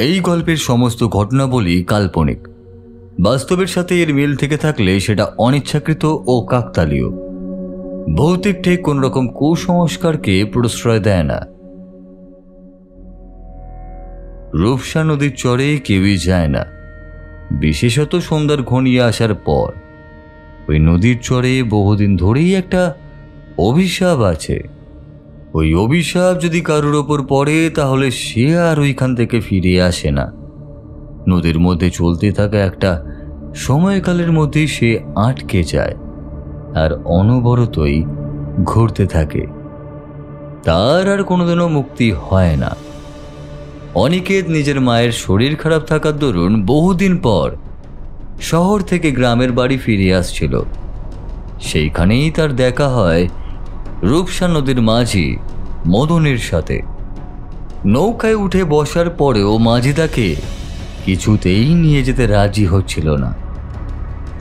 এই গল্পের সমস্ত ঘটনাবলী কাল্পনিক। বাস্তবের সাথে এর মিল থেকে থাকলে সেটা অনিচ্ছাকৃত ও কাকতালীয়। ভৌতিক ঠিক কোন রকম কুসংস্কারকে প্রশ্রয় দেয় না। রূপসা নদীর চরে কেউই যায় না, বিশেষত সন্ধ্যার ঘনিয়ে আসার পর। ওই নদীর চরে বহুদিন ধরেই একটা অভিশাপ আছে। ওই অভিশাপ যদি কারোর ওপর পড়ে তাহলে সে আর ওইখান থেকে ফিরে আসে না। নদীর মধ্যে চলতে থাকা একটা সময়কালের মধ্যে সে আটকে যায় আর অনবরতই ঘুরতে থাকে। তার আর কোনোদিনও মুক্তি হয় না। অনিকেত নিজের মায়ের শরীর খারাপ থাকার দরুন বহুদিন পর শহর থেকে গ্রামের বাড়ি ফিরে আসছিল। সেইখানেই তার দেখা হয় রূপসা নদীর মাঝি মদনের সাথে। নৌকায় উঠে বসার পরেও মাঝি তাকে কিছুতেই নিয়ে যেতে রাজি হচ্ছিল না।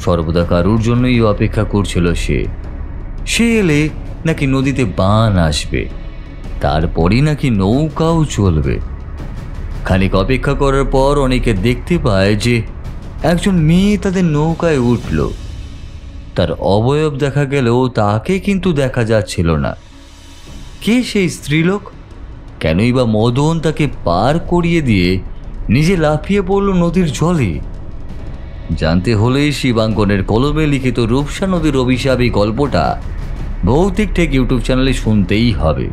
সর্বদা কারুর জন্যই অপেক্ষা করছিল সে এলে নাকি নদীতে বান আসবে, তারপরই নাকি নৌকাও চলবে। খানিক অপেক্ষা করার পর অনেকে দেখতে পায় যে একজন মেয়ে তাদের নৌকায় উঠল। তার অবয়ব দেখা গেলেও তাকে কিন্তু দেখা যাচ্ছিল না। কে সেই স্ত্রীলোক? কেনই বা মদন তাকে পার করিয়ে দিয়ে নিজে লাফিয়ে পড়ল নদীর জলে? জানতে হলেই শিবাঙ্কনের কলমে লিখিত রূপসা নদীর অভিশাপ এই গল্পটা ভৌতিক ঠেক ইউটিউব চ্যানেলে শুনতেই হবে।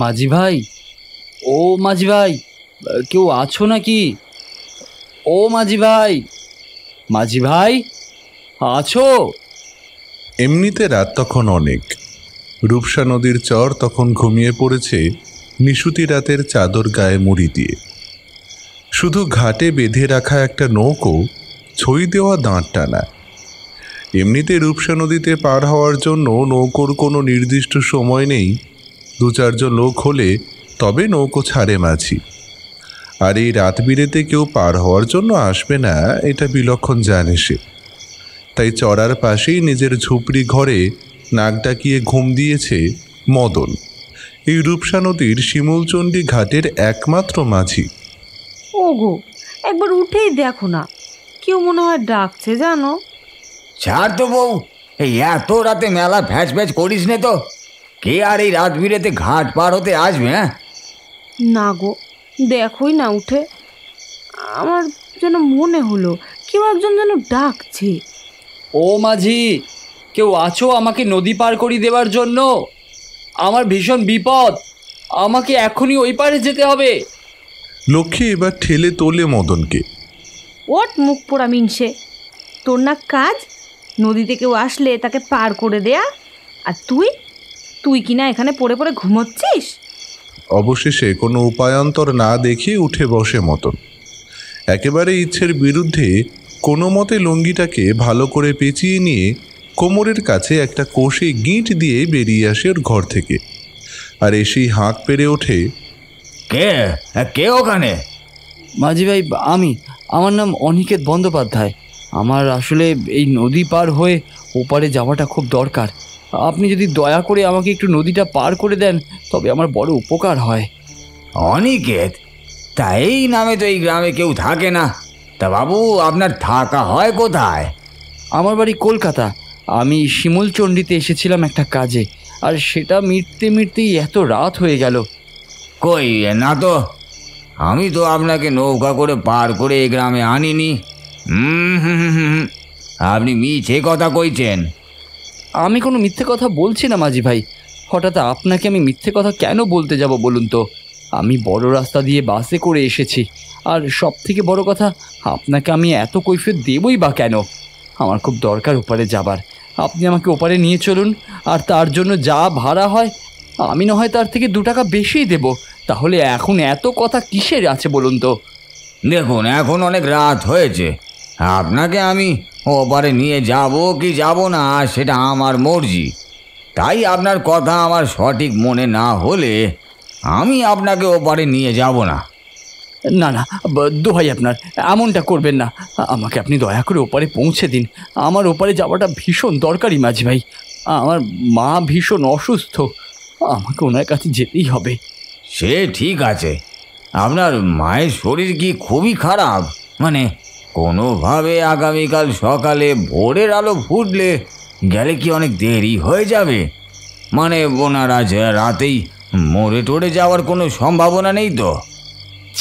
মাঝি ভাই, ও মাঝি ভাই, কেউ আছো নাকি? ও মাঝি ভাই, মাঝি ভাই আছো? এমনিতে রাত তখন অনেক। রূপসা নদীর চর তখন ঘুমিয়ে পড়েছে নিশুতি রাতের চাদর গায়ে মুড়ি দিয়ে। শুধু ঘাটে বেঁধে রাখা একটা নৌকো, ছই দেওয়া দাঁড় টানা। এমনিতে রূপসা নদীতে পার হওয়ার জন্য নৌকোর কোনো নির্দিষ্ট সময় নেই। 2-4 লোক হলে তবে নৌকো ছাড়ে মাঝি। আর এই রাত বিরেতে কেউ পার হওয়ার জন্য আসবে না, এটা বিলক্ষণ জানে সে। তাই চড়ার পাশেই নিজের ঝুপড়ি ঘরে নাক ডাকিয়ে ঘুম দিয়েছে মদন, এই রূপসা নদীর শিমুলচণ্ডী ঘাটের একমাত্র মাঝি। ওগো, একবার উঠেই দেখো না, কেউ মনে হয় ডাকছে জানো। ছাড় তো বউ, এই এত রাতে মেলা ভ্যাচ ভ্যাচ করিস নে তো। কে আর এই রাত বিরেতে ঘাট পার হতে আসবে? হ্যাঁ না গো, দেখোই না উঠে। আমার যেন মনে হলো কেউ একজন যেন ডাকছে। ও মাঝি, কেউ আছো আমাকে নদী পার করিয়ে দেওয়ার জন্য? আমার ভীষণ বিপদ, আমাকে এখনই ওই পারে যেতে হবে। লক্ষ্মী এবার ঠেলে তোলে মদনকে। ওট মুখ পোড়া মিনসে, তোর না কাজ নদীতে কেউ আসলে তাকে পার করে দেয়া, আর তুই কিনা এখানে পড়ে পড়ে ঘুমোচ্ছিস। অবশেষে কোনো উপায়ান্তর না দেখে উঠে বসে মদন। একেবারে ইচ্ছের বিরুদ্ধে কোনো মতে লুঙ্গিটাকে ভালো করে পেঁচিয়ে নিয়ে কোমরের কাছে একটা কোষে গিঁট দিয়ে বেরিয়ে আসে ওর ঘর থেকে। আর এসেই হাঁক পেরে ওঠে, কে কে ওখানে? মাঝি ভাই, আমার নাম অনিকেত বন্দ্যোপাধ্যায়। আমার আসলে এই নদী পার হয়ে ওপারে যাওয়াটা খুব দরকার। আপনি যদি দয়া করে আমাকে একটু নদীটা পার করে দেন তবে আমার বড় উপকার হয়। অনিকেত? তা এই নামে তো এই গ্রামে কেউ থাকে না। তা বাবু, আপনার থাকা হয় কোথায়? আমার বাড়ি কলকাতা। আমি শিমুলচণ্ডীতে এসেছিলাম একটা কাজে, আর সেটা মিটতেই এত রাত হয়ে গেল। কই না তো, আমি তো আপনাকে নৌকা করে পার করে এই গ্রামে আনিনি। আপনি মিছে কথা কইছেন। আমি কোনো মিথ্যে কথা বলছি না মাঝি ভাই। হঠাৎ আপনাকে আমি মিথ্যে কথা কেন বলতে যাব বলুন তো? আমি বড় রাস্তা দিয়ে বাসে করে এসেছি, আর সব থেকে বড় কথা, আপনাকে আমি এত কৈফিয়ত দেবই বা কেন? আমার খুব দরকার ওপারে যাবার। আপনি আমাকে ওপারে নিয়ে চলুন, আর তার জন্য যা ভাড়া হয় আমি না হয় তার থেকে 2 টাকা বেশিই দেব। তাহলে এখন এত কথা কিসের আছে বলুন তো? দেখুন, এখন অনেক রাত হয়েছে। আপনাকে আমি ওপারে নিয়ে যাব কি যাব না সেটা আমার মর্জি। তাই আপনার কথা আমার সঠিক মনে না হলে আমি আপনাকে ওপারে নিয়ে যাব না। না না, দোহাই আপনার, এমনটা করবেন না। আমাকে আপনি দয়া করে ওপারে পৌঁছে দিন। আমার ওপারে যাওয়াটা ভীষণ দরকারি মাঝি ভাই। আমার মা ভীষণ অসুস্থ, আমাকে ওনার কাছে যেতেই হবে। সে ঠিক আছে, আপনার মায়ের শরীর কি খুবই খারাপ? মানে কোনোভাবে আগামীকাল সকালে ভোরের আলো ফুটলে গেলে কি অনেক দেরি হয়ে যাবে? মানে ওনার আজ রাতেই মরে টরে যাওয়ার কোনো সম্ভাবনা নেই তো?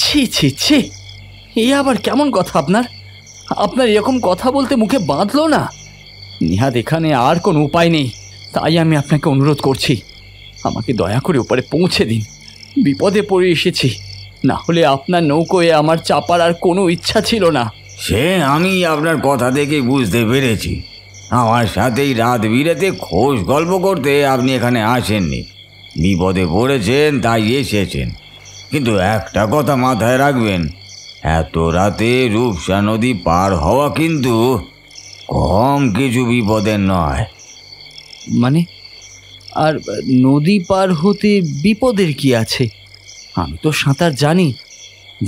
ছি ছি ছি, এ আবার কেমন কথা আপনার? আপনার এরকম কথা বলতে মুখে বাঁধলো না? নিহাত এখানে আর কোনো উপায় নেই, তাই আমি আপনাকে অনুরোধ করছি, আমাকে দয়া করে ওপারে পৌঁছে দিন। বিপদে পড়ে এসেছি, না হলে আপনার নৌকোয় আমার চাপার আর কোনো ইচ্ছা ছিল না। সে আমি আপনার কথা থেকে বুঝতে পেরেছি। আমার সাথেই রাত বিরেতে খোশ গল্প করতে আপনি এখানে আসেননি, বিপদে পড়েছেন তাই এসেছেন। কিন্তু একটা কথা মাথায় রাখবেন, এত রাতে রূপসা নদী পার হওয়া কিন্তু কম কিছু বিপদের নয়। মানে, আর নদী পার হতে বিপদের কি আছে? আমি তো সাঁতার জানি।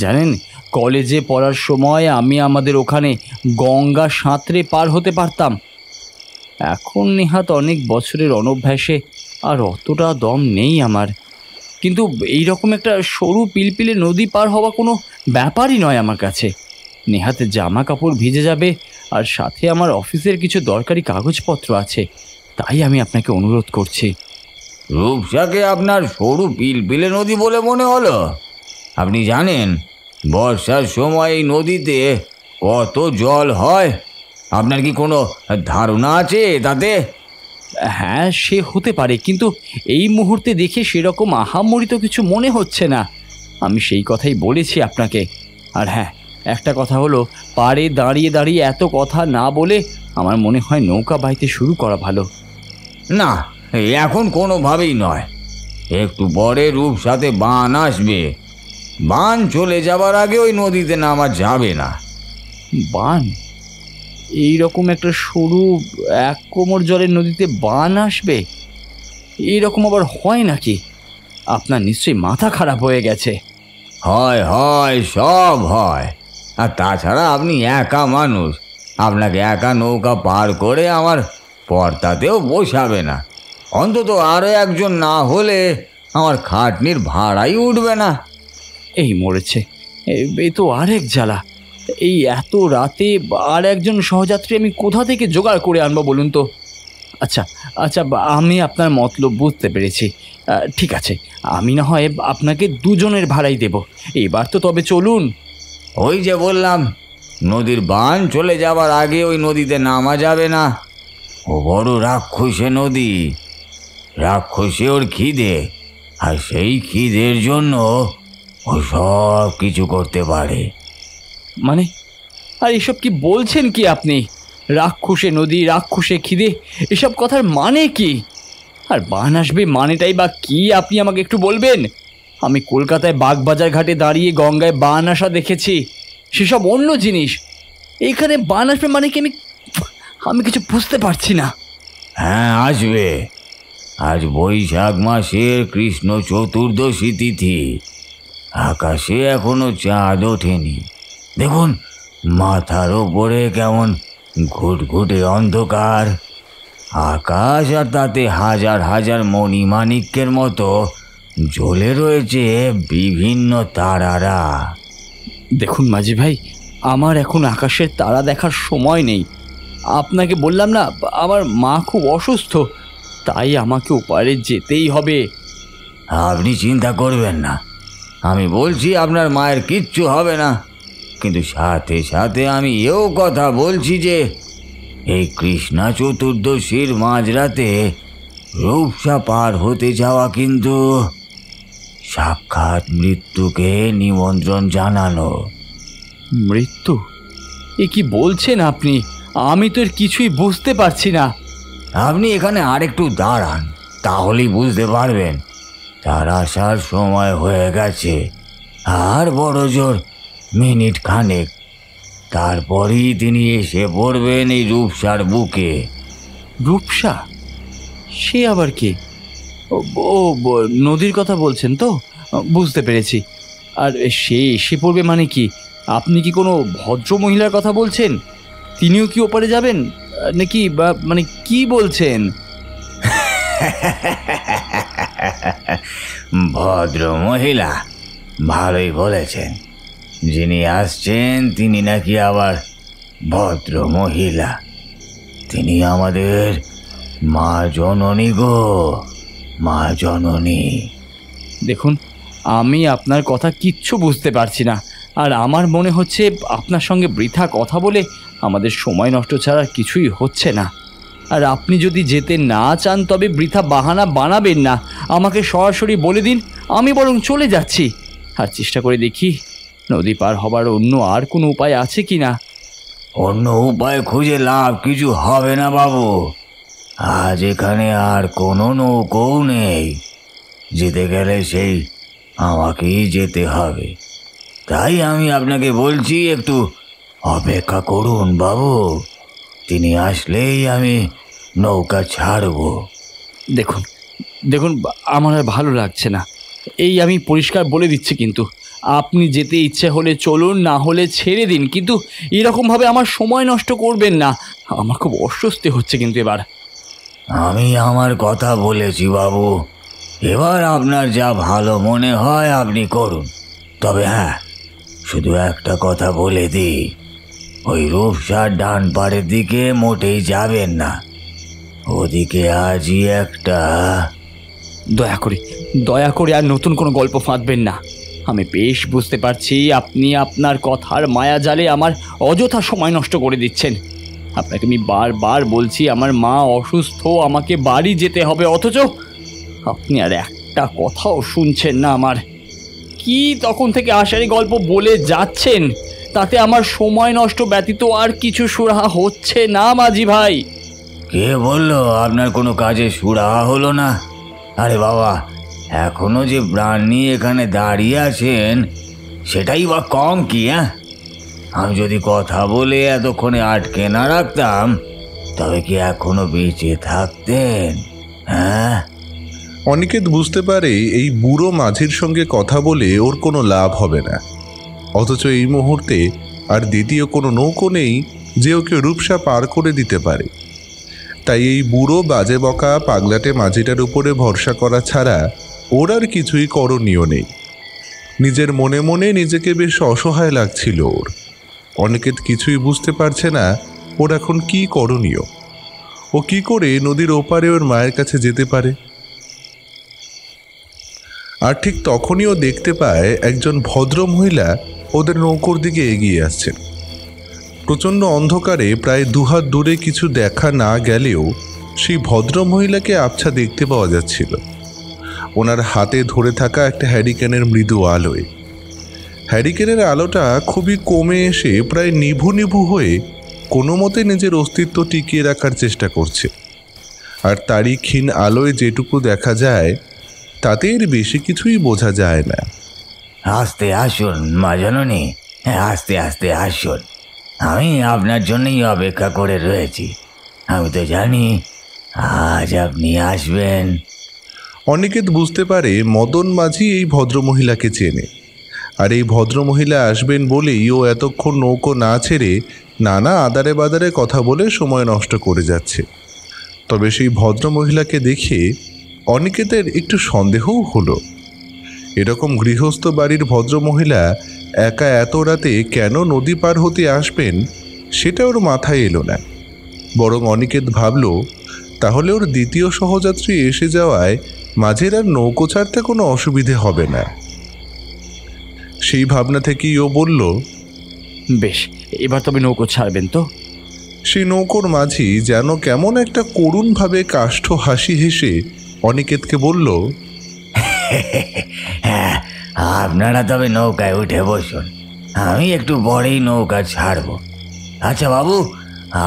জানেন, কলেজে পড়ার সময় আমি আমাদের ওখানে গঙ্গা সাঁতরে পার হতে পারতাম। এখন নেহাত অনেক বছরের অনভ্যাসে আর অতটা দম নেই আমার। কিন্তু এই রকম একটা সরু পিলপিলে নদী পার হওয়া কোনো ব্যাপারই নয় আমার কাছে। নেহাত জামা কাপড় ভিজে যাবে, আর সাথে আমার অফিসের কিছু দরকারি কাগজপত্র আছে, তাই আমি আপনাকে অনুরোধ করছি। রূপসাকে আপনার সরু পিলপিলে নদী বলে মনে হলো? আপনি জানেন বর্ষার সময় এই নদীতে কত জল হয়? আপনার কি কোনো ধারণা আছে তাতে? হ্যাঁ, সে হতে পারে, কিন্তু এই মুহূর্তে দেখে সেরকম আহামরি তো কিছু মনে হচ্ছে না। আমি সেই কথাই বলেছি আপনাকে। আর হ্যাঁ, একটা কথা হলো, পাড়ে দাঁড়িয়ে দাঁড়িয়ে এত কথা না বলে আমার মনে হয় নৌকা বাইতে শুরু করা ভালো। না, এখন কোনোভাবেই নয়। একটু পরে রূপসাতে বান আসবে, বান চলে যাবার আগে ওই নদীতে নামা যাবে না। বান? এই রকম একটা সরু 1 কোমর জলের নদীতে বান আসবে? এই রকম আবার হয় নাকি? আপনার নিশ্চয়ই মাথা খারাপ হয়ে গেছে। হয় হয়, সব হয়। আর তাছাড়া আপনি একা মানুষ, আপনাকে একা নৌকা পার করে আমার পর্দাতেও বসাবে না। অন্তত আরও একজন না হলে আমার খাটনির ভাড়াই উঠবে না। এই মরেছে, এই তো আরেক জ্বালা। এই এত রাতে আর একজন সহযাত্রী আমি কোথা থেকে জোগাড় করে আনবো বলুন তো? আচ্ছা আচ্ছা, আমি আপনার মতলব বুঝতে পেরেছি। ঠিক আছে, আমি না হয় আপনাকে 2 জনের ভাড়াই দেব। এবার তো তবে চলুন। ওই যে বললাম, নদীর বান চলে যাবার আগে ওই নদীতে নামা যাবে না। ও বড় রাক্ষসে নদী, রাক্ষসে ওর খিদে, আর সেই খিদের জন্য ও সব কিছু করতে পারে। মানে, আর এসব কি বলছেন কি আপনি? রাক্ষসে নদী, রাক্ষসে খিদে, এসব কথার মানে কি? আর বান আসবে মানেটাই বা কি আপনি আমাকে একটু বলবেন? আমি কলকাতায় বাগবাজার ঘাটে দাঁড়িয়ে গঙ্গায় বান আসা দেখেছি, সেসব অন্য জিনিস। এইখানে বান আসবে মানে কি? আমি কিছু বুঝতে পারছি না। হ্যাঁ, আসবে। আজ বৈশাখ মাসের কৃষ্ণ চতুর্দশী তিথি, আকাশে এখনো চাঁদ ওঠেনি। দেখুন, মাথার ওপরে কেমন ঘুটঘুটে অন্ধকার, আকাশ আর তাতে হাজার হাজার মণিমাণিক্যের মতো জ্বলে রয়েছে বিভিন্ন তারারা। দেখুন মাঝি ভাই, আমার এখন আকাশের তারা দেখার সময় নেই। আপনাকে বললাম না, আমার মা খুব অসুস্থ, তাই আমাকে ওপারে যেতেই হবে। আপনি চিন্তা করবেন না, আমি বলছি আপনার মায়ের কিচ্ছু হবে না। কিন্তু সাথে সাথে আমি এও কথা বলছি যে এই কৃষ্ণা চতুর্দশীর মাঝরাতে রূপসা পার হতে যাওয়া কিন্তু সাক্ষাৎ মৃত্যুকে নিমন্ত্রণ জানানো। মৃত্যু? এ কি বলছেন আপনি? আমি তো এর কিছুই বুঝতে পারছি না। আপনি এখানে আরেকটু দাঁড়ান, তাহলেই বুঝতে পারবেন। তার আসার সময় হয়ে গেছে, আর বড় জোর মিনিট খানেক, তারপরেই তিনি এসে পড়বেন এই রূপসার বুকে। রূপসা? সে আবার কে? ও, নদীর কথা বলছেন তো? বুঝতে পেরেছি। আর সে এসে পড়বে মানে কি? আপনি কি কোনো ভদ্র মহিলার কথা বলছেন? তিনিও কি ওপারে যাবেন নাকি, বা মানে কি বলছেন? ভদ্র মহিলা, ভালোই বলেছেন। যিনি আসছেন তিনি নাকি আবার ভদ্র মহিলা। তিনি আমাদের মা জননী গো, মা জননী। দেখুন, আমি আপনার কথা কিচ্ছু বুঝতে পারছি না, আর আমার মনে হচ্ছে আপনার সঙ্গে বৃথা কথা বলে আমাদের সময় নষ্ট ছাড়া আর কিছুই হচ্ছে না। আর আপনি যদি যেতে না চান তবে বৃথা বাহানা বানাবেন না, আমাকে সরাসরি বলে দিন, আমি বরং চলে যাচ্ছি। আর চেষ্টা করে দেখি নদী পার হবার অন্য আর কোনো উপায় আছে কি না। অন্য উপায় খুঁজে লাভ কিছু হবে না বাবু। আজ এখানে আর কোনো নৌকোও নেই। যেতে গেলে সেই আমাকেই যেতে হবে। তাই আমি আপনাকে বলছি, একটু অপেক্ষা করুন বাবু। তিনি আসলেই আমি নৌকা ছাড়ব। দেখুন দেখুন, আমার আর ভালো লাগছে না। এই আমি পরিষ্কার বলে দিচ্ছি, কিন্তু আপনি যেতে ইচ্ছে হলে চলুন, না হলে ছেড়ে দিন, কিন্তু এরকমভাবে আমার সময় নষ্ট করবেন না। আমার খুব অস্বস্তি হচ্ছে কিন্তু এবার। আমি আমার কথা বলেছি বাবু, এবার আপনার যা ভালো মনে হয় আপনি করুন। তবে হ্যাঁ, শুধু একটা কথা বলে দিই, ওই রূপসার ডান পাড়ের দিকে মোটেই যাবেন না। ওদিকে আজই একটা... দয়া করে আর নতুন কোনো গল্প ফাঁদবেন না। আমি বেশ বুঝতে পারছি আপনি আপনার কথার মায়াজালে আমার অযথা সময় নষ্ট করে দিচ্ছেন। আপনাকে আমি বারবার বলছি আমার মা অসুস্থ, আমাকে বাড়ি যেতে হবে, অথচ আপনি আর একটা কথাও শুনছেন না আমার। কি তখন থেকে আশারি গল্প বলে যাচ্ছেন, তাতে আমার সময় নষ্ট ব্যতীত আর কিছু সুরাহা হচ্ছে না মাঝি ভাই। কে বললো আপনার কোনো কাজে সুরাহা হলো না? আরে বাবা, এখনো যে প্রাণ নিয়ে এখানে দাঁড়িয়ে আছেন সেটাই বা কম কি? হ্যাঁ, আমি যদি কথা বলে এতক্ষণে আটকে না রাখতাম তবে কি এখনো বেঁচে থাকতেন? হ্যাঁ। অনিকেত বুঝতে পারে এই বুড়ো মাঝির সঙ্গে কথা বলে ওর কোনো লাভ হবে না, অথচ এই মুহূর্তে আর দ্বিতীয় কোনো নৌকো নেই যে ওকে রূপসা পার করে দিতে পারে। তাই এই বুড়ো বাজে বকা পাগলাটে মাঝিটার উপরে ভরসা করা ছাড়া ওর আর কিছুই করণীয় নেই। নিজের মনে মনে নিজেকে বেশ অসহায় লাগছিল ওর। অনিকেত কিছুই বুঝতে পারছে না ওর এখন কি করণীয়। ও কি করে নদীর ওপারে ওর মায়ের কাছে যেতে পারে। আর ঠিক তখনই ও দেখতে পায় একজন ভদ্র মহিলা ওদের নৌকোর দিকে এগিয়ে আসছেন। প্রচণ্ড অন্ধকারে প্রায় দুহাত দূরে কিছু দেখা না গেলেও সেই ভদ্র মহিলাকে আবছা দেখতে পাওয়া যাচ্ছিল ওনার হাতে ধরে থাকা একটা হ্যারিকেনের মৃদু আলোয়। হ্যারিকেনের আলোটা খুবই কমে এসে প্রায় নিভু নিভু হয়ে কোনো মতে নিজের অস্তিত্ব টিকিয়ে রাখার চেষ্টা করছে। আর তারই ক্ষীণ আলোয় যেটুকু দেখা যায় তাতে এর বেশি কিছুই বোঝা যায় না। আস্তে আসুন মা জননী, হ্যাঁ আস্তে আস্তে আসুন। আমি আপনার জন্যই অপেক্ষা করে রয়েছি। আমি তো জানি আজ আপনি আসবেন। অনিকেত বুঝতে পারে মদন মাঝি এই ভদ্রমহিলাকে চেনে, আর এই ভদ্রমহিলা আসবেন বলেই ও এতক্ষণ নৌকো না ছেড়ে নানা আদারে বাদারে কথা বলে সময় নষ্ট করে যাচ্ছে। তবে সেই ভদ্রমহিলাকে দেখে অনিকেতের একটু সন্দেহও হলো। এরকম গৃহস্থ বাড়ির ভদ্রমহিলা একা এত রাতে কেন নদী পার হতে আসবেন সেটা ওর মাথায় এলো না। বরং অনিকেত ভাবল তাহলে ওর দ্বিতীয় সহযাত্রী এসে যাওয়ায় মাঝের আর নৌকো ছাড়তে কোনো অসুবিধে হবে না। সেই ভাবনা থেকেই ও বলল, বেশ, এবার তবে নৌকো ছাড়বেন তো? সেই নৌকোর মাঝি যেন কেমন একটা করুণভাবে কাষ্ঠ হাসি হেসে অনিকেতকে বলল, হ্যাঁ, আপনারা তবে নৌকায় উঠে বসুন, আমি একটু পরেই নৌকা ছাড়ব। আচ্ছা বাবু,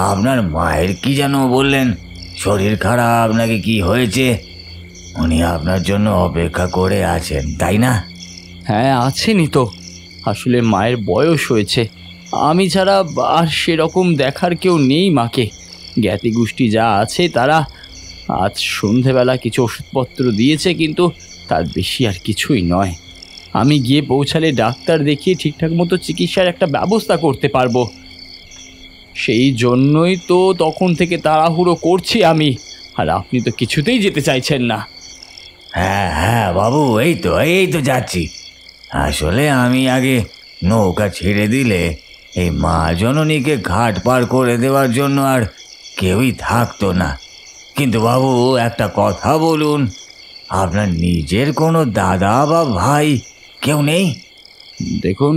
আপনার মায়ের কি যেন বললেন, শরীর খারাপ নাকি কি হয়েছে? উনি আপনার জন্য অপেক্ষা করে আছেন তাই না? হ্যাঁ, আছেনই তো। আসলে মায়ের বয়স হয়েছে, আমি ছাড়া আর সেরকম দেখার কেউ নেই মাকে। জ্ঞাতি গোষ্ঠী যা আছে তারা আজ সন্ধেবেলা কিছু ওষুধপত্র দিয়েছে, কিন্তু তার বেশি আর কিছুই নয়। আমি গিয়ে পৌঁছালে ডাক্তার দেখিয়ে ঠিকঠাক মতো চিকিৎসার একটা ব্যবস্থা করতে পারবো। সেই জন্যই তো তখন থেকে তাড়াহুড়ো করছি আমি, আর আপনি তো কিছুতেই যেতে চাইছেন না। হ্যাঁ হ্যাঁ বাবু, এই তো যাচ্ছি। আসলে আমি আগে নৌকা ছেড়ে দিলে এই মা জননীকে ঘাট পার করে দেওয়ার জন্য আর কেউই থাকতো না। কিন্তু বাবু, একটা কথা বলুন, আপনার নিজের কোনো দাদা বা ভাই কেউ নেই? দেখুন,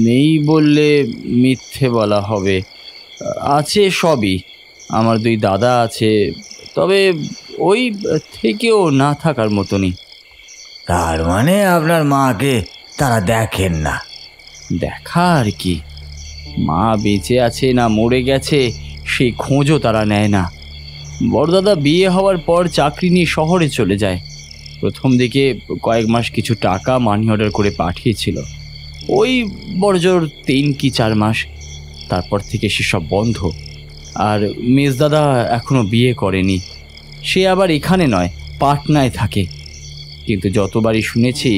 নেই বললে মিথ্যে বলা হবে। আছে সবই, আমার 2 দাদা আছে, তবে ওই থেকেও না থাকার মতনই। তার মানে আপনার মাকে তারা দেখেন না? দেখা আর কি, মা বেঁচে আছে না মরে গেছে সেই খোঁজও তারা নেয় না। বড়দাদা বিয়ে হওয়ার পর চাকরি নিয়ে শহরে চলে যায়। প্রথম দিকে কয়েক মাস কিছু টাকা মানি অর্ডার করে পাঠিয়েছিল, ওই বড়জোর 3 কি 4 মাস। তারপর থেকে সেসব বন্ধ। আর মেজদাদা এখনও বিয়ে করেনি, সে আবার এখানে নয়, পাটনায় থাকে। কিন্তু যতবারই শুনেছি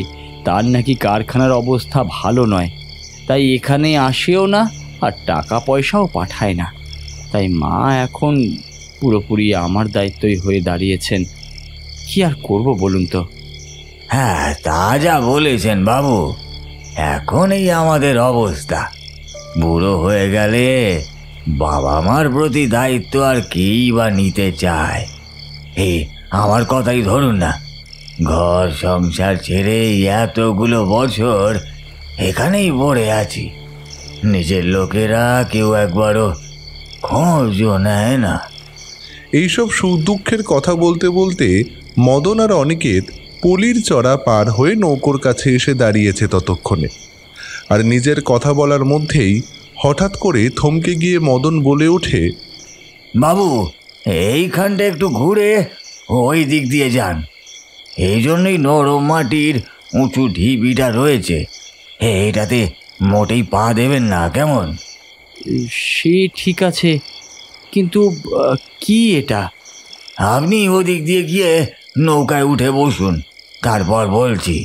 তার নাকি কারখানার অবস্থা ভালো নয়, তাই এখানে আসেও না আর টাকা পয়সাও পাঠায় না। তাই মা এখন পুরোপুরি আমার দায়িত্বই হয়ে দাঁড়িয়েছেন। কি আর করব বলুন তো? হ্যাঁ, তা যা বলেছেন বাবু, এখন এই আমাদের অবস্থা। বুড়ো হয়ে গেলে বাবা মার প্রতি দায়িত্ব আর কেই বা নিতে চায়? এই আমার কথাই ধরুন না, ঘর সংসার ছেড়ে এতগুলো বছর এখানেই পড়ে আছি, নিজের লোকেরা কেউ একবারও খোঁজও নেয় না। এইসব সুখ-দুঃখের কথা বলতে বলতে মদন আর অনিকেত পলির চড়া পার হয়ে নৌকোর কাছে এসে দাঁড়িয়েছে ততক্ষণে। আর নিজের কথা বলার মধ্যেই হঠাৎ করে থমকে গিয়ে মদন বলে ওঠে, বাবু, এইখানটা একটু ঘুরে ওই দিক দিয়ে যান। এই জন্যই নরম মাটির উঁচু ঢিবিটা রয়েছে, এইটাতে মোটেই পা দেবেন না, কেমন? সে ঠিক আছে, কিন্তু কি এটা? আপনি ওদিক দিয়ে গিয়ে নৌকায় উঠে বসুন, তারপর বলছি।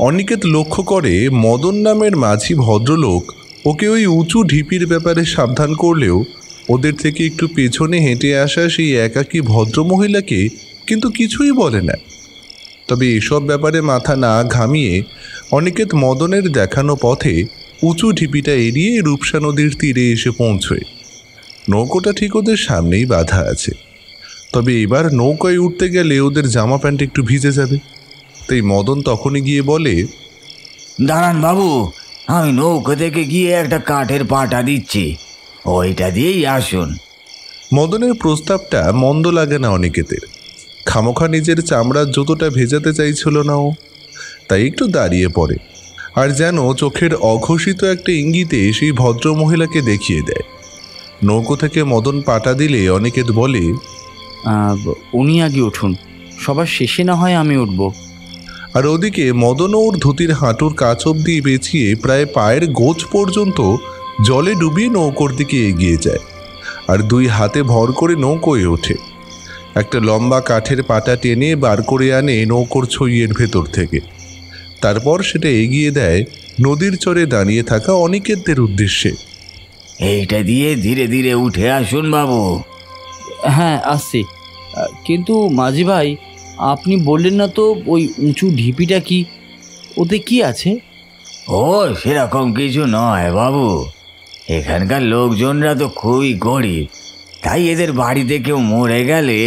অনিকেত লক্ষ্য করে মদন নামের মাঝি ভদ্রলোক ওকে ওই উঁচু ঢিপির ব্যাপারে সাবধান করলেও ওদের থেকে একটু পেছনে হেঁটে আসা সেই একাকী ভদ্রমহিলাকে কিন্তু কিছুই বলে না। তবে এসব ব্যাপারে মাথা না ঘামিয়ে অনিকেত মদনের দেখানো পথে উঁচু ঢিপিটা এড়িয়ে রূপসা নদীর তীরে এসে পৌঁছয়। নৌকোটা ঠিক ওদের সামনেই বাঁধা আছে, তবে এবার নৌকায় উঠতে গেলে ওদের জামা প্যান্ট একটু ভিজে যাবে। তাই মদন তখনই গিয়ে বলে, দাঁড়ান বাবু, আমি নৌকা থেকে গিয়ে একটা কাঠের পাটা দিচ্ছি, ওইটা দিয়েই আসুন। মদনের প্রস্তাবটা মন্দ লাগে না অনিকেতের। খামোখা নিজের চামড়ার জুতোটা ভেজাতে চাইছিল না ও, তাই একটু দাঁড়িয়ে পড়ে আর যেন চোখের অঘোষিত একটা ইঙ্গিতে সেই ভদ্রমহিলাকে দেখিয়ে দেয়। নৌকো থেকে মদন পাটা দিলে অনিকেত বলে, উনি আগে উঠুন, সবার শেষে না হয় আমি উঠব। আর ওদিকে মদন ওর ধুতির হাঁটুর কাছ অব্দি পেঁচিয়ে প্রায় পায়ের গোছ পর্যন্ত জলে ডুবিয়ে নৌকোর দিকে এগিয়ে যায় আর 2 হাতে ভর করে নৌকোয় ওঠে। একটা লম্বা কাঠের পাটা টেনে বার করে আনে নৌকোর ছইয়ের ভেতর থেকে। তারপর সেটা এগিয়ে দেয় নদীর চরে দাঁড়িয়ে থাকা অনিকেতদের উদ্দেশ্যে। এইটা দিয়ে ধীরে ধীরে উঠে আসুন বাবু। হ্যাঁ আসছি, কিন্তু মাঝি ভাই, আপনি বললেন না তো ওই উঁচু ঢিপিটা কি, ওতে কি আছে? ও সেরকম কিছু নয় বাবু, এখানকার লোকজনরা তো খুবই গরিব, তাই এদের বাড়িতে কেউ মরে গেলে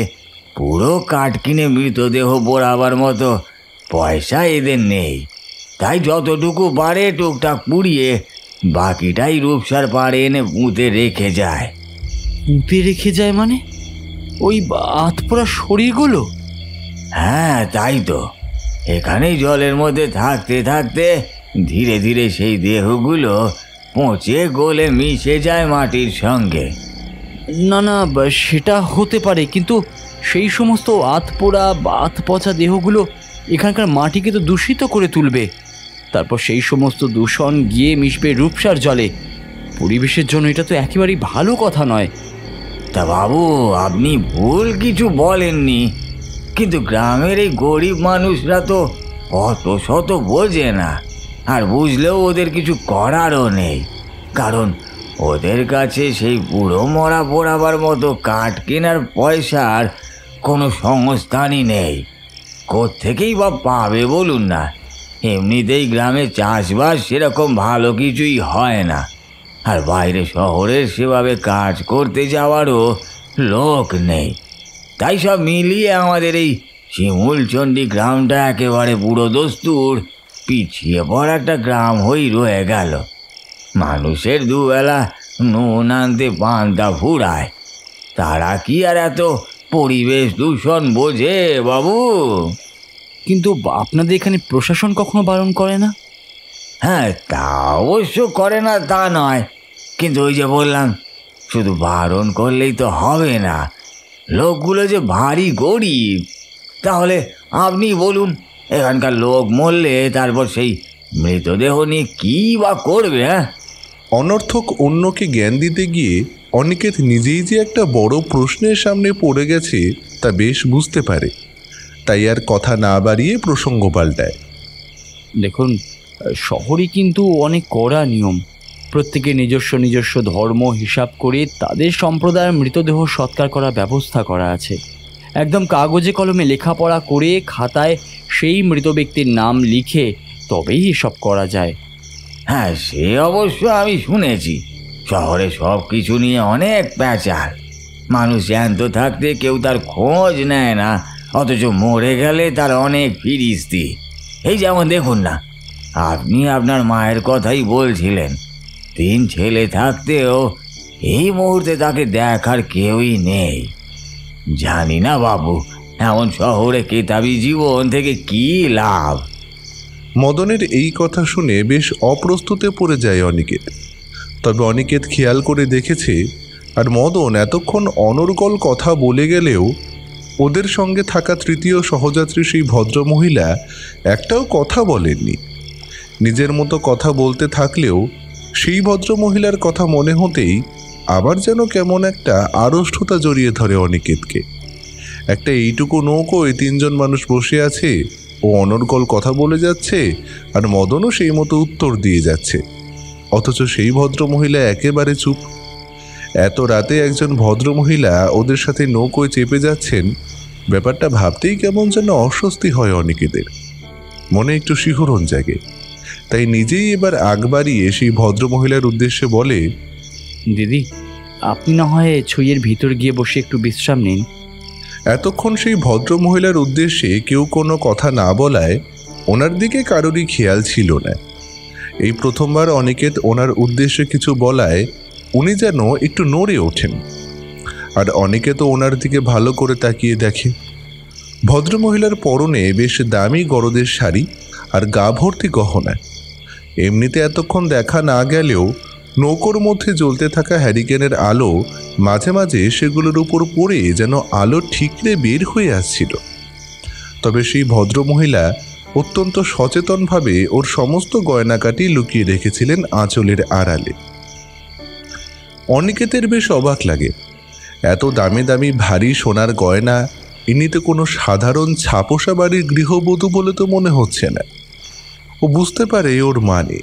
পুরো কাঠ কিনে মৃতদেহ পোড়াবার মতো পয়সা এদের নেই। তাই যতটুকু পারে টুকটাক পুড়িয়ে বাকিটাই রূপসার পাড়ে এনে পুঁতে রেখে যায়। পুঁতে রেখে যায় মানে? ওই আতপোড়া শরীরগুলো? হ্যাঁ তাই তো, এখানেই জলের মধ্যে থাকতে থাকতে ধীরে ধীরে সেই দেহগুলো পচে গলে মিশে যায় মাটির সঙ্গে। না না, সেটা হতে পারে, কিন্তু সেই সমস্ত আতপোড়া বা আতপচা দেহগুলো এখানকার মাটিকে তো দূষিত করে তুলবে। তারপর সেই সমস্ত দূষণ গিয়ে মিশবে রূপসার জলে। পরিবেশের জন্য এটা তো একেবারেই ভালো কথা নয়। তা বাবু, আপনি ভুল কিছু বলেননি, কিন্তু গ্রামের এই গরিব মানুষরা তো অত শত বোঝে না, আর বুঝলেও ওদের কিছু করারও নেই, কারণ ওদের কাছে সেই বুড়ো মরা পোড়াবার মতো কাঠ কেনার পয়সার কোনো সংস্থানই নেই। কোত্থেকেই বা পাবে বলুন না? এমনিতেই গ্রামে চাষবাস সেরকম ভালো কিছুই হয় না, আর বাইরে শহরে সেভাবে কাজ করতে যাওয়ারও লোক নেই। তাই সব মিলিয়ে আমাদের এই শিমুলচণ্ডী গ্রামটা একেবারে পুরো দস্তুর পিছিয়ে পড়া একটা গ্রাম হয়েই রয়ে গেল। মানুষের দুবেলা নুন আনতে পান্তা ফুরায়, তারা কি আর এত পরিবেশ দূষণ বোঝে বাবু? কিন্তু আপনাদের এখানে প্রশাসন কখনো বারণ করে না? হ্যাঁ, তা অবশ্য করে না তা নয়, কিন্তু ওই যে বললাম, শুধু বারণ করলেই তো হবে না। লোকগুলো যে ভারী গরিব। তাহলে আপনি বলুন, এখানকার লোক মরলে তারপর সেই মৃতদেহ নিয়ে কী বা করবে? হ্যাঁ, অনর্থক অন্যকে জ্ঞান দিতে গিয়ে অনিকেত নিজেই যে একটা বড় প্রশ্নের সামনে পড়ে গেছে তা বেশ বুঝতে পারে। তাই আর কথা না বাড়িয়ে প্রসঙ্গ পাল্টায়। দেখুন, শহরে কিন্তু অনেক কড়া নিয়ম। প্রত্যেকের নিজস্ব নিজস্ব ধর্ম হিসাব করে তাদের সম্প্রদায়ের মৃতদেহ সৎকার করার ব্যবস্থা করা আছে। একদম কাগজে কলমে লেখাপড়া করে খাতায় সেই মৃত ব্যক্তির নাম লিখে তবেই এসব করা যায়। হ্যাঁ, সে অবশ্য আমি শুনেছি। শহরে সব কিছু নিয়ে অনেক প্যাচাল। মানুষ জ্যান্ত থাকতে কেউ তার খোঁজ নেয় না, অথচ মরে গেলে তার অনেক ফিরিস্তি। এই যেমন দেখুন না, আপনি আপনার মায়ের কথাই বলছিলেন। 3 ছেলে থাকতেও এই মুহূর্তে তাকে দেখার কেউই নেই। জানি না বাবু, এমন শহরে কেতাবি জীবন থেকে কি লাভ? মদনের এই কথা শুনে বেশ অপ্রস্তুতে পড়ে যায় অনিকেত। তবে অনিকেত খেয়াল করে দেখেছে, আর মদন এতক্ষণ অনর্গল কথা বলে গেলেও ওদের সঙ্গে থাকা তৃতীয় সহযাত্রী সেই ভদ্রমহিলা একটাও কথা বলেননি। নিজের মতো কথা বলতে থাকলেও সেই ভদ্রমহিলার কথা মনে হতেই আবার যেন কেমন একটা আড়ষ্টতা জড়িয়ে ধরে অনিকেতকে। একটা এইটুকু নৌকোয় 3 জন মানুষ বসে আছে, ও অনর্গল কথা বলে যাচ্ছে, আর মদনও সেই মতো উত্তর দিয়ে যাচ্ছে, অথচ সেই ভদ্রমহিলা একেবারে চুপ। এত রাতে একজন ভদ্রমহিলা ওদের সাথে নৌকোয় চেপে যাচ্ছেন, ব্যাপারটা ভাবতেই কেমন যেন অস্বস্তি হয় অনিকেতের। মনে একটু শিহরণ জাগে। তাই নিজেই এবার আগ বাড়িয়ে সেই ভদ্রমহিলার উদ্দেশ্যে বলে, দিদি, আপনি না হয় ছুঁয়ের ভিতর গিয়ে বসে একটু বিশ্রাম নিন। এতক্ষণ সেই ভদ্রমহিলার উদ্দেশ্যে কেউ কোনো কথা না বলায় ওনার দিকে কারোরই খেয়াল ছিল না। এই প্রথমবার অনিকেত ওনার উদ্দেশ্যে কিছু বলায় উনি যেন একটু নড়ে ওঠেন, আর অনিকেত ওনার দিকে ভালো করে তাকিয়ে দেখে। ভদ্রমহিলার পরনে বেশ দামি গরদের শাড়ি আর গা ভর্তি গহনা। এমনিতে এতক্ষণ দেখা না গেলেও নৌকোর মধ্যে জ্বলতে থাকা হ্যারিকেনের আলো মাঝে মাঝে সেগুলোর উপর পড়ে যেন আলো ঠিকরে বের হয়ে আসছিল। তবে সেই ভদ্রমহিলা অত্যন্ত সচেতনভাবে ওর সমস্ত গয়নাকাটি লুকিয়ে রেখেছিলেন আঁচলের আড়ালে। অনিকেতের বেশ অবাক লাগে। এত দামি দামি ভারী সোনার গয়না এমনিতে কোনো সাধারণ ছাপোষা বাড়ির গৃহবধূ বলে তো মনে হচ্ছে না। ও বুঝতে পারে ওর মানে,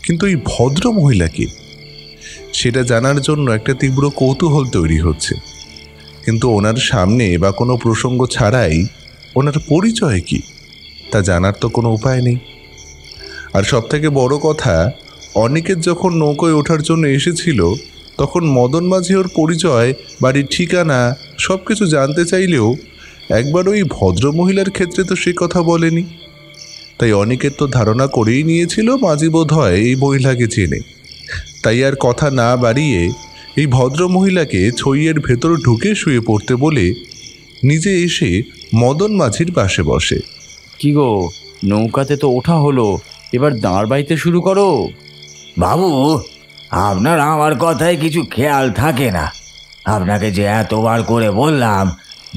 কিন্তু এই ভদ্র মহিলাকে সেটা জানার জন্য একটা তীব্র কৌতূহল তৈরি হচ্ছে। কিন্তু ওনার সামনে বা কোনো প্রসঙ্গ ছাড়াই ওনার পরিচয় কি তা জানার তো কোনো উপায় নেই। আর সব থেকে বড় কথা, অনিকেত যখন নৌকোয় ওঠার জন্য এসেছিল তখন মদন মাঝি ওর পরিচয়, বাড়ির ঠিকানা সব কিছু জানতে চাইলেও একবার ওই ভদ্রমহিলার ক্ষেত্রে তো সে কথা বলেনি। তাই অনিকেত তো ধারণা করেই নিয়েছিল মাঝি বোধ হয় এই মহিলাকে চেনে। তাই আর কথা না বাড়িয়ে এই ভদ্রমহিলাকে ছইয়ের ভেতর ঢুকে শুয়ে পড়তে বলে নিজে এসে মদন মাঝির পাশে বসে। কি গো, নৌকাতে তো ওঠা হলো, এবার দাঁড় বাইতে শুরু করো। বাবু, আপনার আমার কথায় কিছু খেয়াল থাকে না। আপনাকে যে এতবার করে বললাম,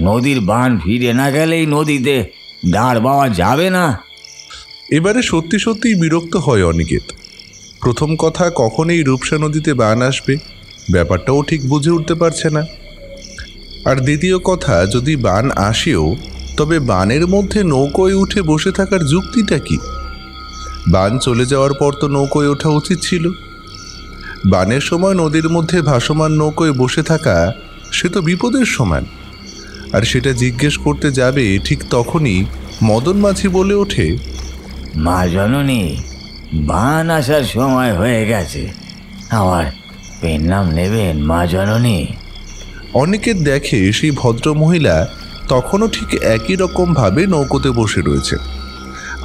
নদীর বান ফিরে না গেলেই নদীতে দাঁড় পাওয়া যাবে না। এবারে সত্যি সত্যিই বিরক্ত হয় অনিকেত। প্রথম কথা, কখন এই রূপসা নদীতে বান আসবে ব্যাপারটাও ঠিক বুঝে উঠতে পারছে না। আর দ্বিতীয় কথা, যদি বান আসেও তবে বানের মধ্যে নৌকোয় উঠে বসে থাকার যুক্তিটা কি? বান চলে যাওয়ার পর তো নৌকোয় ওঠা উচিত ছিল। বানের সময় নদীর মধ্যে ভাসমান নৌকোয় বসে থাকা সে তো বিপদের সমান। আর সেটা জিজ্ঞেস করতে যাবে ঠিক তখনই মদন মাঝি বলে ওঠে, মা জননী, বান আসার সময় হয়ে গেছে, আমার পেন নাম নেবেন মা জননী? অনেকের দেখে সেই ভদ্রমহিলা তখনও ঠিক একই রকমভাবে নৌকোতে বসে রয়েছে,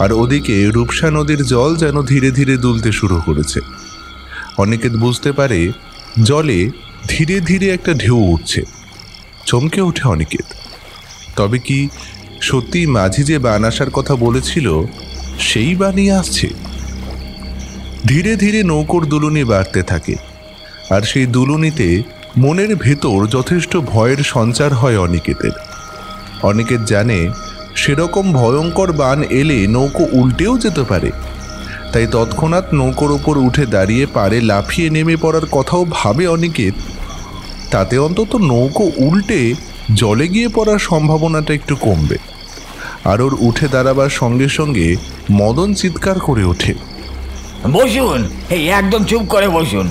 আর ওদিকে রূপসা নদীর জল যেন ধীরে ধীরে দুলতে শুরু করেছে। অনিকেত বুঝতে পারে জলে ধীরে ধীরে একটা ঢেউ উঠছে। চমকে ওঠে অনিকেত। তবে কি সত্যি মাঝি যে বান আসার কথা বলেছিল সেই বানই আসছে? ধীরে ধীরে নৌকোর দুলুনি বাড়তে থাকে, আর সেই দুলুনিতে মনের ভেতর যথেষ্ট ভয়ের সঞ্চার হয় অনিকেতের। অনিকেত জানে সেরকম ভয়ঙ্কর বান এলে নৌকো উল্টেও যেতে পারে, তাই তৎক্ষণাৎ নৌকোর ওপর উঠে দাঁড়িয়ে পারে লাফিয়ে নেমে পড়ার কথাও ভাবে অনিকেত। তাতে অন্তত নৌকো উল্টে জলে গিয়ে পড়ার সম্ভাবনাটা একটু কমবে। আর ওর উঠে দাঁড়াবার সঙ্গে সঙ্গে মদন চিৎকার করে ওঠে, বসুন, এই একদম চুপ করে বসুন,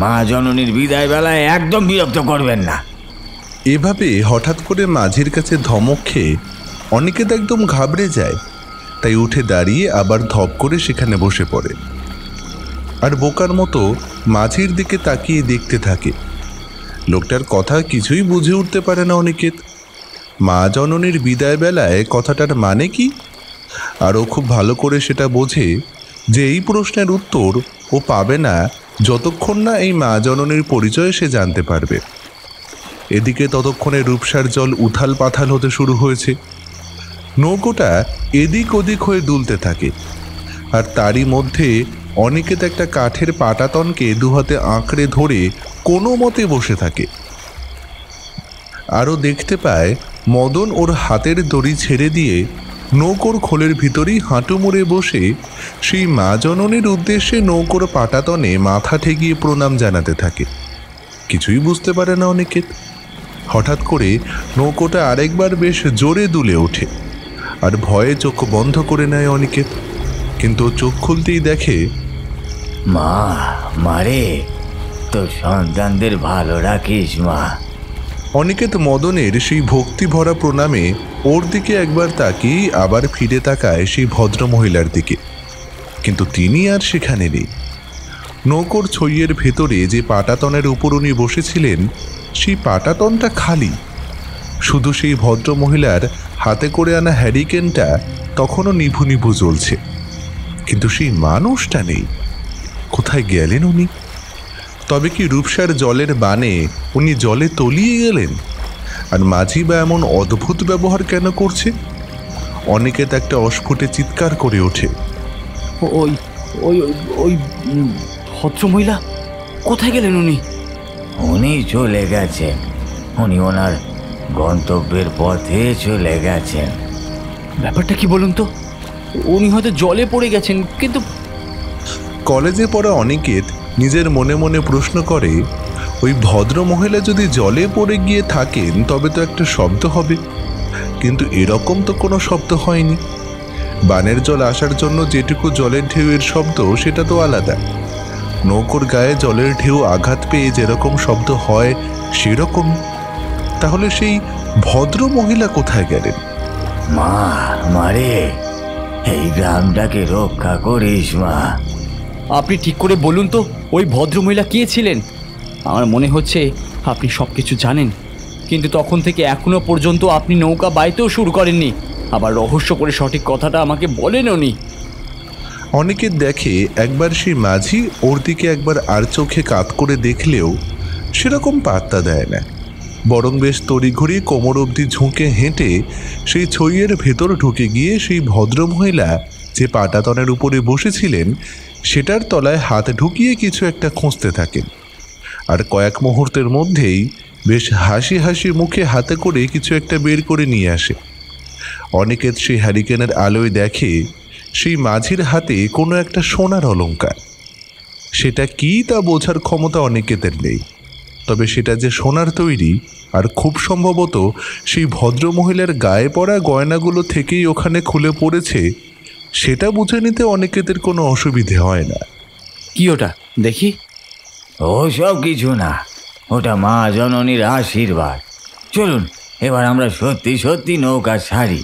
মা জননীর বিদায় বেলায় একদম বিরক্ত করবেন না। এভাবে হঠাৎ করে মাঝির কাছে ধমক খেয়ে অনিকেত একদম ঘাবড়ে যায়। তাই উঠে দাঁড়িয়ে আবার ধপ করে সেখানে বসে পড়ে, আর বোকার মতো মাঝির দিকে তাকিয়ে দেখতে থাকে। লোকটার কথা কিছুই বুঝে উঠতে পারে না অনিকেত। মা জননীর বিদায় বেলায় কথাটার মানে কি? আর ও খুব ভালো করে সেটা বোঝে যে এই প্রশ্নের উত্তর ও পাবে না যতক্ষণ না এই মা জননীর পরিচয় সে জানতে পারবে। এদিকে ততক্ষণে রূপসার জল উথাল পাথাল হতে শুরু হয়েছে। নৌকোটা এদিক ওদিক হয়ে দুলতে থাকে, আর তারই মধ্যে অনিকেত একটা কাঠের পাটাতনকে দুহাতে আঁকড়ে ধরে কোনো মতে বসে থাকে। আরও দেখতে পায় মদন ওর হাতের দড়ি ছেড়ে দিয়ে নৌকোর খোলের ভিতরেই হাঁটু মুড়ে বসে সেই মা জননীর উদ্দেশ্যে নৌকোর পাটাতনে মাথা ঠেকিয়ে প্রণাম জানাতে থাকে। কিছুই বুঝতে পারে না অনিকেত। হঠাৎ করে নৌকোটা আরেকবার বেশ জোরে দুলে ওঠে, আর ভয়ে চোখ বন্ধ করে নেয় অনিকেত। কিন্তু চোখ খুলতেই দেখে, মা, মারে, তোর সন্তানদের ভালো রাখিস মা। অনিকেত মদনের সেই ভক্তি ভরা প্রণামে ওর দিকে একবার তাকিয়ে আবার ফিরে তাকায় সেই ভদ্রমহিলার দিকে, কিন্তু তিনি আর সেখানে নেই। নৌকোর ছইয়ের ভেতরে যে পাটাতনের উপর উনি বসেছিলেন সেই পাটাতনটা খালি। শুধু সেই ভদ্রমহিলার হাতে করে আনা হ্যারিকেনটা তখনও নিভু নিভু জ্বলছে, কিন্তু সেই মানুষটা নেই। কোথায় গেলেন উনি? তবে কি রূপসার জলের বানে উনি জলে তলিয়ে গেলেন? আর মাঝি বা এমন অদ্ভুত ব্যবহার কেন করছে? অনিকেত একটা অস্ফুটে চিৎকার করে ওঠে, ওই ওই ওই ভদ্রমহিলা কোথায় গেলেন উনি? উনি চলে গেছেন, উনি ওনার গন্তব্যের পথে চলে গেছেন। ব্যাপারটা কি বলুন তো? উনি হয়তো জলে পড়ে গেছেন, কিন্তু কলেজে পড়া অনিকেত নিজের মনে মনে প্রশ্ন করে, ওই ভদ্রমহিলা যদি জলে পড়ে গিয়ে থাকেন তবে তো একটা শব্দ হবে, কিন্তু এরকম তো কোনো শব্দ হয়নি। বানের জল আসার জন্য যেটুকু জলের ঢেউয়ের শব্দ সেটা তো আলাদা। নৌকোর গায়ে জলের ঢেউ আঘাত পেয়ে যেরকম শব্দ হয় সেরকম। তাহলে সেই ভদ্র মহিলা কোথায় গেলেন? মা, মারে, এই গ্রামটাকে রক্ষা করিস মা। আপনি ঠিক করে বলুন তো, ওই ভদ্রমহিলা কে ছিলেন? আমার মনে হচ্ছে আপনি সব কিছু জানেন, কিন্তু তখন থেকে এখনো পর্যন্ত আপনি নৌকা বাইতেও শুরু করেননি, আবার রহস্য করে সঠিক কথাটা আমাকে বলেনও নি। অনেকের দেখে একবার সেই মাঝি ওর দিকে একবার আর চোখে কাত করে দেখলেও সেরকম পাত্তা দেয় না, বরং বেশ তড়িঘড়ি কোমর অবধি ঝুঁকে হেঁটে সেই ছইয়ের ভেতর ঢুকে গিয়ে সেই ভদ্রমহিলা যে পাটাতনের উপরে বসেছিলেন সেটার তলায় হাত ঢুকিয়ে কিছু একটা খুঁজতে থাকেন। আর কয়েক মুহূর্তের মধ্যেই বেশ হাসি হাসি মুখে হাতে করে কিছু একটা বের করে নিয়ে আসে। অনিকেত সেই হ্যারিকেনের আলোয় দেখে সেই মাঝির হাতে কোনো একটা সোনার অলংকার। সেটা কি তা বোঝার ক্ষমতা অনিকেতের নেই, তবে সেটা যে সোনার তৈরি আর খুব সম্ভবত সেই ভদ্রমহিলার গায়ে পড়া গয়নাগুলো থেকেই ওখানে খুলে পড়েছে, সেটা বুঝে নিতে অনেকেদের কোনো অসুবিধে হয় না। কি ওটা দেখি? ও সব কিছু না, ওটা মা জননীর আশীর্বাদ। চলুন এবার আমরা সত্যি সত্যি নৌকা ছাড়ি।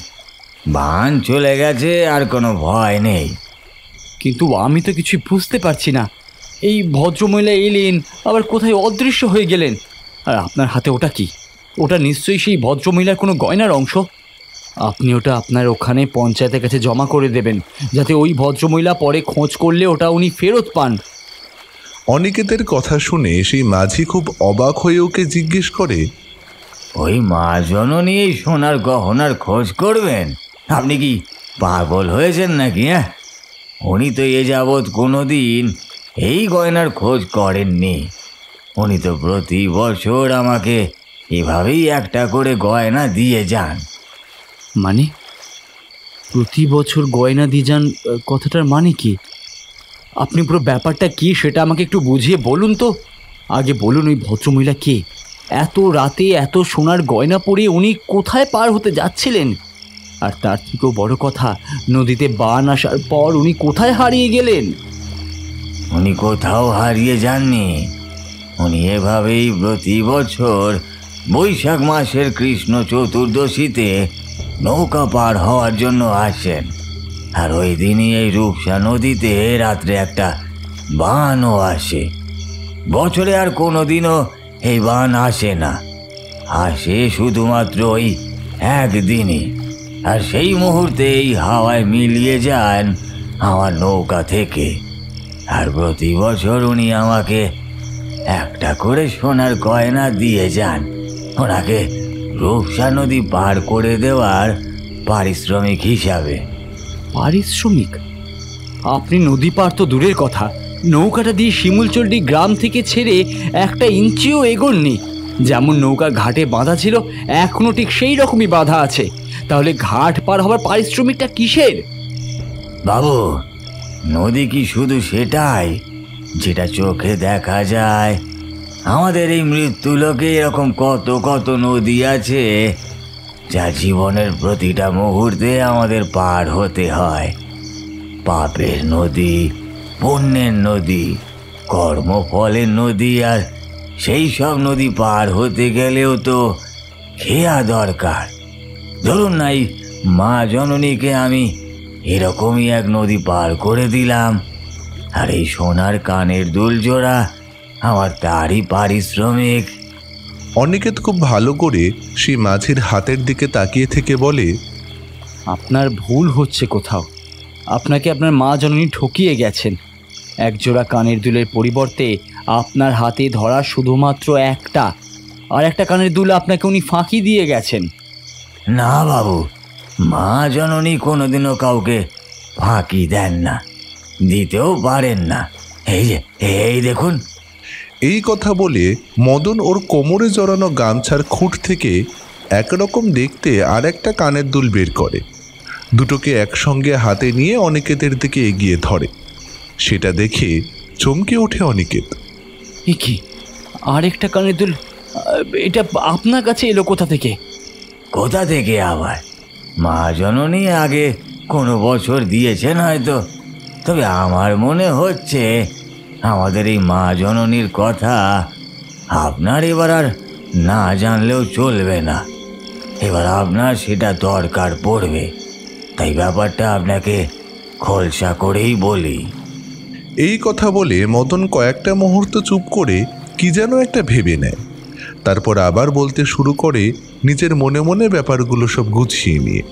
বান চলে গেছে, আর কোনো ভয় নেই। কিন্তু আমি তো কিছুই বুঝতে পারছি না। এই ভদ্রমহিলা এলেন, আবার কোথায় অদৃশ্য হয়ে গেলেন? আর আপনার হাতে ওটা কি? ওটা নিশ্চয়ই সেই ভদ্রমহিলার কোনো গয়নার অংশ। আপনি ওটা আপনার ওখানে পঞ্চায়েতের কাছে জমা করে দেবেন, যাতে ওই ভদ্রমহিলা পরে খোঁজ করলে ওটা উনি ফেরত পান। অনিকেতের কথা শুনে সেই মাঝি খুব অবাক হয়ে ওকে জিজ্ঞেস করে, ওই মা জননী এই সোনার গহনার খোঁজ করবেন? আপনি কি পাগল হয়েছেন নাকি? হ্যাঁ, উনি তো এ যাবৎ কোনো দিন এই গয়নার খোঁজ করেননি। উনি তো প্রতি বছর আমাকে এভাবেই একটা করে গয়না দিয়ে যান। মানে প্রতি বছর গয়না দিয়ে যান কথাটার মানে কি? আপনি পুরো ব্যাপারটা কি সেটা আমাকে একটু বুঝিয়ে বলুন তো। আগে বলুন, ওই ভদ্রমহিলা কে? এত রাতে এত সোনার গয়না পরে উনি কোথায় পার হতে যাচ্ছিলেন? আর তার থেকেও বড় কথা, নদীতে বান আসার পর উনি কোথায় হারিয়ে গেলেন? উনি কোথাও হারিয়ে যাননি। উনি এভাবেই প্রতি বছর বৈশাখ মাসের কৃষ্ণ চতুর্দশীতে নৌকা পার হওয়ার জন্য আসেন। আর ওই দিনই এই রূপসা নদীতে রাত্রে একটা বানও আসে। বছরে আর কোনো দিনও এই বান আসে না, আসে শুধুমাত্র ওই একদিনই। আর সেই মুহূর্তে এই হাওয়ায় মিলিয়ে যান আমার নৌকা থেকে। আর প্রতি বছর উনি আমাকে একটা করে সোনার গয়না দিয়ে যান, ওনাকে রূপসা নদী পার করে দেওয়ার পারিশ্রমিক হিসাবে। পারিশ্রমিক? আপনি নদী পার তো দূরের কথা, নৌকাটা দিয়ে শিমুলচন্ডী গ্রাম থেকে ছেড়ে একটা ইঞ্চিও এগোননি। যেমন নৌকা ঘাটে বাঁধা ছিল এখনো ঠিক সেই রকমই বাঁধা আছে। তাহলে ঘাট পার হবার পারিশ্রমিকটা কিসের? বাবু, নদী কি শুধু সেটাই যেটা চোখে দেখা যায়? আমাদের এই মৃত্যুলোকে এরকম কত কত নদী আছে যা জীবনের প্রতিটা মুহূর্তে আমাদের পার হতে হয়। পাপের নদী, পুণ্যের নদী, কর্মফলের নদী। আর সেই সব নদী পার হতে গেলেও তো খেয়া দরকার। ধরুন না, এই মা জননীকে আমি এরকমই এক নদী পার করে দিলাম, আর এই সোনার কানের দুল জোড়া আমার তারই পারিশ্রমিক। অনিকেত খুব ভালো করে সেই মাঝির হাতের দিকে তাকিয়ে থেকে বলে, আপনার ভুল হচ্ছে কোথাও। আপনাকে আপনার মা জননী ঠকিয়ে গেছেন। একজোড়া কানের দুলের পরিবর্তে আপনার হাতে ধরা শুধুমাত্র একটা, আর একটা কানের দুল আপনাকে উনি ফাঁকি দিয়ে গেছেন। না বাবু, মা জননী কোনোদিনও কাউকে ফাঁকি দেন না, দিতেও পারেন না। এই দেখুন। এই কথা বলে মদন ওর কোমরে জড়ানো গামছার খুঁট থেকে একরকম দেখতে আর একটা কানের দুল বের করে। দুটোকে একসঙ্গে হাতে নিয়ে অনিকেতের দিকে এগিয়ে ধরে। সেটা দেখে চমকে ওঠে অনিকেত। এ কি, আর একটা কানের দুল? এটা আপনার কাছে এলো কোথা থেকে? কোথা থেকে আবার? মা জননী আগে কোনো বছর দিয়েছেন হয়তো। তবে আমার মনে হচ্ছে আমাদের এই মা জননীর কথা আপনার এবার আর না জানলেও চলবে না। এবার আপনার সেটা দরকার পড়বে, তাই ব্যাপারটা আপনাকে খোলসা করেই বলি। এই কথা বলে মদন কয়েকটা মুহূর্ত চুপ করে কি যেন একটা ভেবে নেয়। তারপর আবার বলতে শুরু করে, নিজের মনে মনে ব্যাপারগুলো সব গুছিয়ে নিয়ে।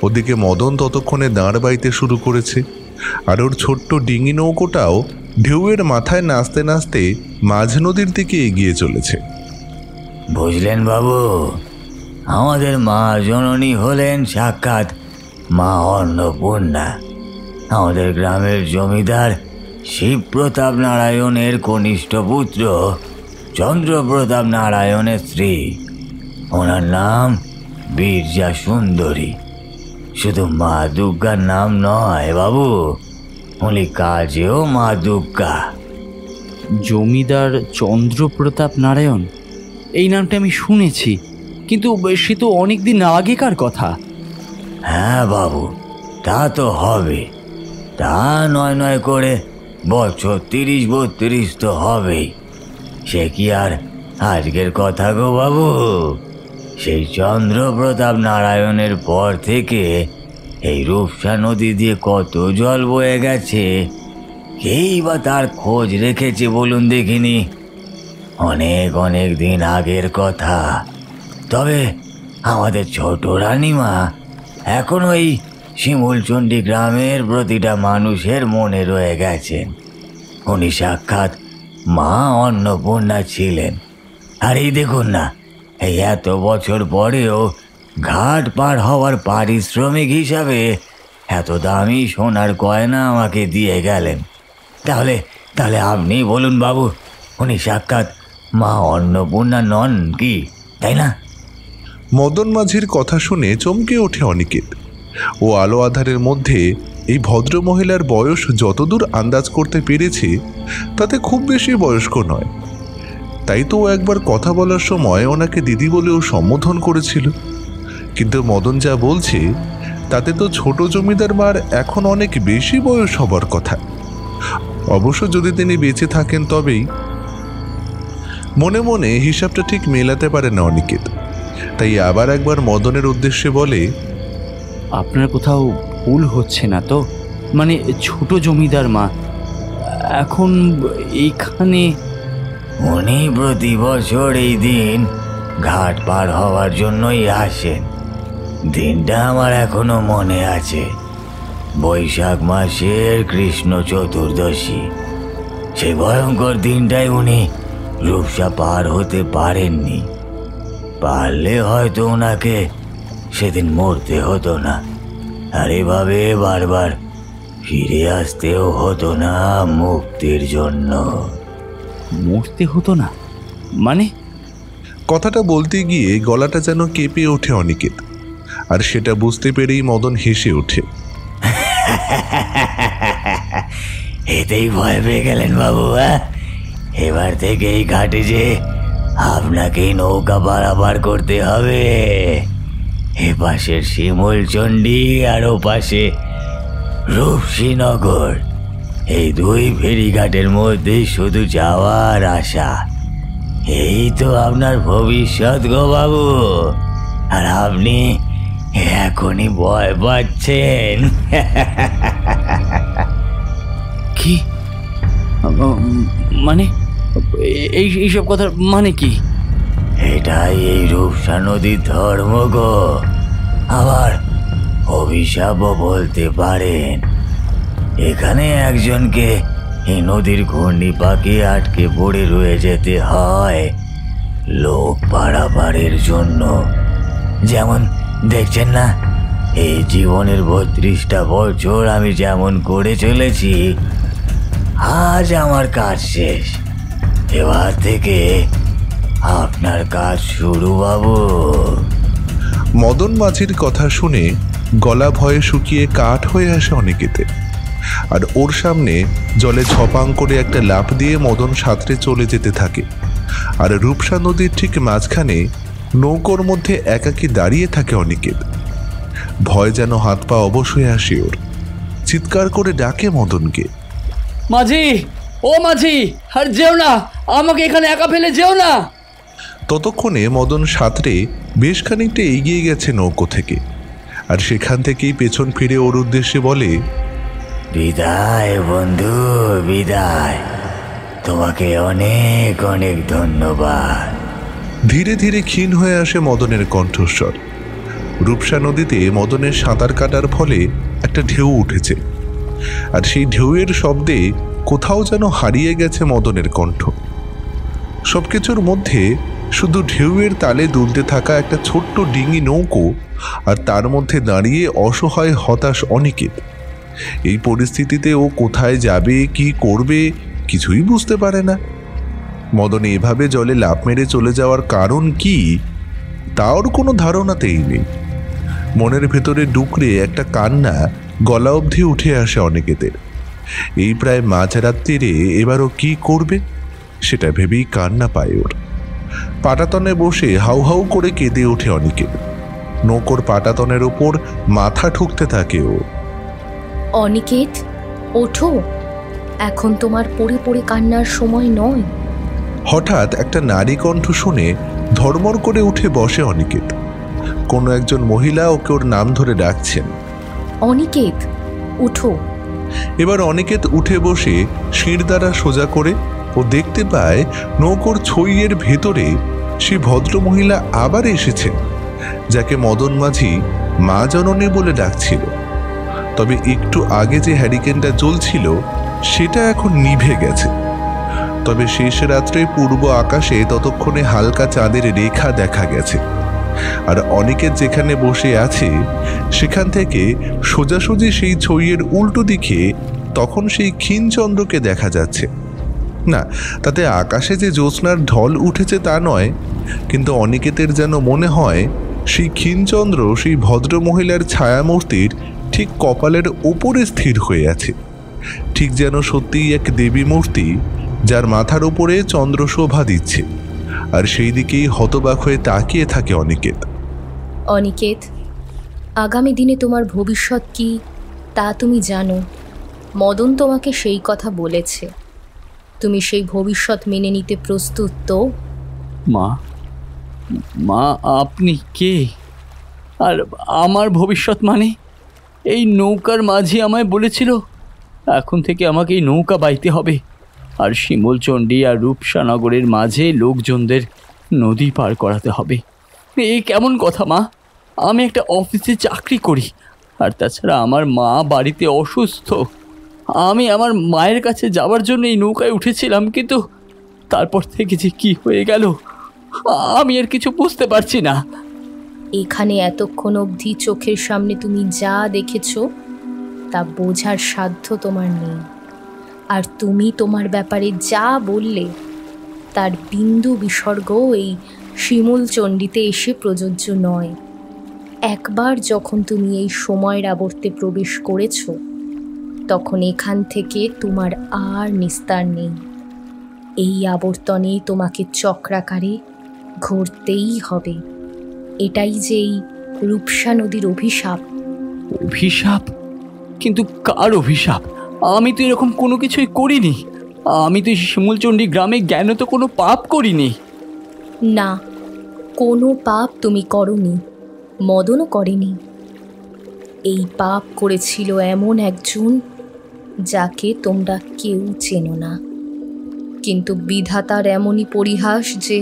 ওদিকে মদন ততক্ষণে দাঁড় বাইতে শুরু করেছে, আর ওর ছোট্ট ডিঙি নৌকোটাও ঢেউয়ের মাথায় নাচতে নাচতে মাঝ নদীর দিকে এগিয়ে চলেছে। বুঝলেন বাবু, আমাদের মা জননী হলেন সাক্ষাৎ মা অন্নপূর্ণা। আমাদের গ্রামের জমিদার শিবপ্রতাপ নারায়ণের কনিষ্ঠ পুত্র চন্দ্রপ্রতাপ নারায়ণের স্ত্রী। ওনার নাম বীরজা সুন্দরী। শুধু মা দুর্গার নাম নয় বাবু, উনি কাজেও মা দুর্গা। জমিদার চন্দ্রপ্রতাপ নারায়ণ, এই নামটা আমি শুনেছি, কিন্তু সে তো অনেক দিন আগেকার কথা। হ্যাঁ বাবু, তা তো হবে। তা নয় নয় করে বছর 30-32 তো হবেই। সে কি আর আজকের কথা গো বাবু? সেই চন্দ্রপ্রতাপ নারায়ণের পর থেকে এই রূপসা নদী দিয়ে কত জল বয়ে গেছে, কেই বা তার খোঁজ রেখেছে বলুন দেখিনি? অনেক অনেক দিন আগের কথা। তবে আমাদের ছোট রানীমা এখনো এই শিমুলচণ্ডী গ্রামের প্রতিটা মানুষের মনে রয়ে গেছেন। উনি সাক্ষাৎ মা অন্নপূর্ণা ছিলেন। আর এই দেখুন না, এই এত বছর পরেও ঘাট পার হওয়ার পারিশ্রমিক হিসাবে এত দামি সোনার গয়না আমাকে দিয়ে গেলেন। তাহলে তাহলে আপনি বলুন বাবু, উনি সাক্ষাৎ মা অন্নপূর্ণা নন কি, তাই না? মদন মাঝির কথা শুনে চমকে ওঠে অনিকেত। ও আলো আধারের মধ্যে এই ভদ্রমহিলার বয়স যতদূর আন্দাজ করতে পেরেছে তাতে খুব বেশি বয়স্ক নয়। তাই তো ও একবার কথা বলার সময় ওনাকে দিদি বলেও সম্বোধন করেছিল। কিন্তু মদন যা বলছে তাতে তো ছোট জমিদার মার এখন অনেক বেশি বয়স হবার কথা। অবশ্য যদি তিনি বেঁচে থাকেন তবেই। মনে মনে হিসাবটা ঠিক মেলাতে পারে না অনিকেত, তাই আবার একবার মদনের উদ্দেশ্যে বলে, আপনার কোথাও ভুল হচ্ছে না তো? মানে ছোট জমিদার মা এখন এইখানে? উনি প্রতি বছর এই দিন ঘাট পার হওয়ার জন্যই আসেন। দিনটা আমার এখনো মনে আছে, বৈশাখ মাসের কৃষ্ণ চতুর্দশী। সেই ভয়ঙ্কর দিনটাই উনি রূপসা পার হতে পারেননি। পারলে হয়তো ওনাকে সেদিন মরতে হতো না, আর এভাবে বারবার ফিরে আসতেও হতো না মুক্তির জন্য। মরতে হতো না মানে? কথাটা বলতে গিয়ে গলাটা যেন কেঁপে ওঠে অনিকেত, আর সেটা বুঝতে পেরেই মদন হেসে ওঠে। এতেই ভয় পেয়ে গেলেন বাবু? এবার থেকে এই ঘাটে যে আপনাকেই নৌকা পারাপার করতে হবে। এ পাশের শিমুলচণ্ডী আর ও পাশে রূপসীনগর, এই দুই ফেরিঘাটের মধ্যে শুধু যাওয়ার আশা। এই তো আপনার ভবিষ্যৎ গো বাবু, আর আপনি এখনই ভয় পাচ্ছেন। কি মানে? এইসব কথার মানে কি? এটাই এই রূপসা নদীর ধর্ম গো, আবার অভিশাপও বলতে পারেন। এখানে একজনকে এই নদীর ঘূর্ণিপাকে আটকে পড়ে রয়ে যেতে হয় লোক পারাপারের জন্য। যেমন দেখছেন না, এই জীবনের 32টা বছর আমি যেমন করে চলেছি, আজ আমার কাজ শেষ। এবার থেকে আপনার কাজ শুরু বাবু। মদন মাঝির কথা শুনে গলা ভয়ে শুকিয়ে কাঠ হয়ে আসে অনিকেতে, আর ওর সামনে জলে ঝপাং করে একটা লাফ দিয়ে মদন সাঁতরে চলে যেতে থাকে। আর রূপসা নদীর ঠিক মাঝখানে নৌকোর মধ্যে একাকী দাঁড়িয়ে থাকে অনিকেত। ভয় যেন হাত পা অবশ হয়ে আসে ওর। চিৎকার করে ডাকে মদনকে, মাঝি, ও মাঝি, আর যেও না, আমাকে এখানে একা ফেলে যেও না। ততক্ষণে মদন সাঁতরে বেশ খানিকটা এগিয়ে গেছে নৌকো থেকে, আর সেখান থেকেই পেছন ফিরে ওর উদ্দেশ্যে বলে, বিদায় বন্ধু, বিদায়। তোমাকে অনেক অনেক ধন্যবাদ। ধীরে ধীরে ক্ষীণ হয়ে আসে মদনের কণ্ঠস্বর। রূপসা নদীতে মদনের সাঁতার কাটার ফলে একটা ঢেউ উঠেছে, আর সেই ঢেউয়ের শব্দে কোথাও যেন হারিয়ে গেছে মদনের কণ্ঠ। সবকিছুর মধ্যে শুধু ঢেউয়ের তালে দুলতে থাকা একটা ছোট্ট ডিঙি নৌকো, আর তার মধ্যে দাঁড়িয়ে অসহায় হতাশ অনিকেত। এই পরিস্থিতিতে ও কোথায় যাবে, কি করবে, কিছুই বুঝতে পারে না। মদন এভাবে জলে লাফ মেরে চলে যাওয়ার কারণ কি তা ওর কোনো ধারণাতেই নেই। মনের ভেতরে ডুকরে একটা কান্না গলা অবধি উঠে আসে অনিকেতের। এই প্রায় মাঝরাত্রিরে এবারও কি করবে? সেটা ভেবেই কান্না পায় ওর। পাটাতনে বসে হাউ হাউ করে কেঁদে ওঠে অনিকেত। নৌকোর পাটাতনের ওপর মাথা ঠুকতে থাকে ও। অনিকেত, ওঠো, এখন তোমার পড়ে পড়ে কান্নার সময় নয়। হঠাৎ একটা নারী কণ্ঠ শুনে ধর্মর করে উঠে বসে অনিকেত। কোনো একজন মহিলা ওকে ওর নাম ধরে ডাকছেন। অনিকেত, উঠো। এবার অনিকেত উঠে বসে শির দ্বারা সোজা করে ও দেখতে পায় নৌকোর ছইয়ের ভেতরে সে ভদ্রমহিলা আবার এসেছেন, যাকে মদন মাঝি মা জননী বলে ডাকছিল। তবে একটু আগে যে হ্যারিকেনটা জ্বলছিল সেটা এখন নিভে গেছে। তবে শেষ রাত্রে পূর্ব আকাশে ততক্ষণে হালকা চাঁদের রেখা দেখা গেছে। আর অনিকেত যেখানে বসে আছে সেখান থেকে সোজাসুজি সেই ছইয়ের উল্টো দিকে তখন সেই ক্ষীণচন্দ্রকে দেখা যাচ্ছে। না, তাতে আকাশে যে জ্যোৎস্নার ঢল উঠেছে তা নয়, কিন্তু অনিকেতের যেন মনে হয় সেই ক্ষীণচন্দ্র সেই ভদ্রমহিলার ছায়ামূর্তির ঠিক কপালের ওপরে স্থির হয়ে আছে, ঠিক যেন সত্যিই এক দেবী মূর্তি যার মাথার উপরে চন্দ্র শোভা দিচ্ছে। আর সেই দিকেই হতবাক হয়ে তাকিয়ে থাকে অনিকেত। অনিকেত, আগামী দিনে তোমার ভবিষ্যৎ কি তা তুমি জানো। মদন তোমাকে সেই কথা বলেছে। তুমি সেই ভবিষ্যৎ মেনে নিতে প্রস্তুত তো? মা, মা আপনি কে? আর আমার ভবিষ্যৎ মানে? এই নৌকার মাঝি আমায় বলেছিল এখন থেকে আমাকে এই নৌকা বাইতে হবে, আর শিমুলচণ্ডী আর রূপসানগরের মাঝে লোকজনদের নদী পার করাতে হবে। এই কেমন কথা মা? আমি একটা অফিসে চাকরি করি, আর তাছাড়া আমার মা বাড়িতে অসুস্থ। আমি আমার মায়ের কাছে যাওয়ার জন্য এই নৌকায় উঠেছিলাম, কিন্তু তারপর থেকে যে কি হয়ে গেল আমি আর কিছু বুঝতে পারছি না। এখানে এতক্ষণ অবধি চোখের সামনে তুমি যা দেখেছ তা বোঝার সাধ্য তোমার নেই। আর তুমি তোমার ব্যাপারে যা বললে তার বিন্দু বিসর্গ এই শিমুলচণ্ডীতে এসে প্রযোজ্য নয়। একবার যখন তুমি এই সময়ের আবর্তে প্রবেশ করেছ তখন এখান থেকে তোমার আর নিস্তার নেই। এই আবর্তনে তোমাকে চক্রাকারে ঘুরতেই হবে। এটাই যে এই রূপসা নদীর অভিশাপ। অভিশাপ? কিন্তু কার অভিশাপ? আমি তো এরকম কোনো কিছুই করিনি। আমি তো শিমুলচণ্ডী গ্রামে জ্ঞান তো কোনো পাপ করিনি। না, কোনো পাপ তুমি করনি, মদনও করেনি। এই পাপ করেছিল এমন একজন যাকে তোমরা কেউ চেনো না। কিন্তু বিধাতার এমনই পরিহাস যে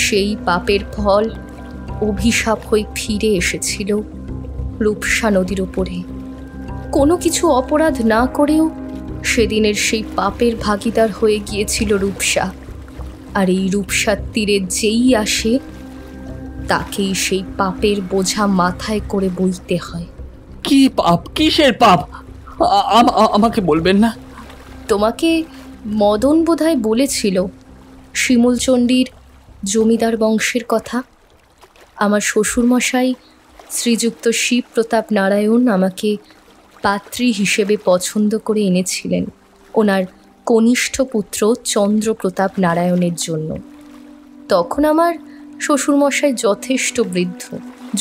সেই পাপের ফল অভিশাপ হয়ে ফিরে এসেছিল রূপসা নদীর ওপরে। কোনো কিছু অপরাধ না করেও সেদিনের সেই পাপের ভাগিদার হয়ে গিয়েছিল রূপসা। আর এই রূপসার তীরে যেই আসে তাকেই সেই পাপের বোঝা মাথায় করে বইতে হয়। কি পাপ? কিসের পাপ? আমাকে বলবেন না? তোমাকে মদন বোধহয় বলেছিল শিমুলচণ্ডীর জমিদার বংশের কথা। আমার শ্বশুরমশাই শ্রীযুক্ত শিব প্রতাপ নারায়ণ আমাকে পাত্রী হিসেবে পছন্দ করে এনেছিলেন ওনার কনিষ্ঠ পুত্র চন্দ্রপ্রতাপ নারায়ণের জন্য। তখন আমার শ্বশুরমশাই যথেষ্ট বৃদ্ধ।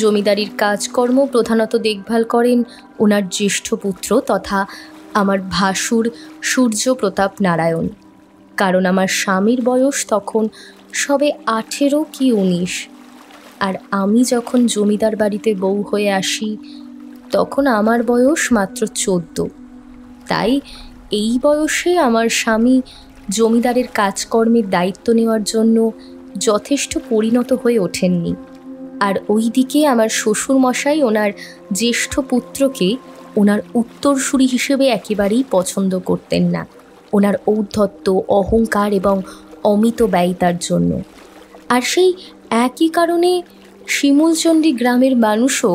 জমিদারির কাজকর্ম প্রধানত দেখভাল করেন ওনার জ্যেষ্ঠ পুত্র তথা আমার ভাসুর সূর্যপ্রতাপ নারায়ণ। কারণ আমার স্বামীর বয়স তখন সবে 18 কি 19, আর আমি যখন জমিদার বাড়িতে বউ হয়ে আসি তখন আমার বয়স মাত্র 14। তাই এই বয়সে আমার স্বামী জমিদারের কাজকর্মের দায়িত্ব নেওয়ার জন্য যথেষ্ট পরিণত হয়ে ওঠেননি। আর ওই দিকে আমার শ্বশুরমশাই ওনার জ্যেষ্ঠ পুত্রকে ওনার উত্তরসূরি হিসেবে একেবারেই পছন্দ করতেন না, ওনার ঔদ্ধত্য, অহংকার এবং অমিত ব্যয়িতার জন্য। আর সেই একই কারণে শিমুলচণ্ডী গ্রামের মানুষও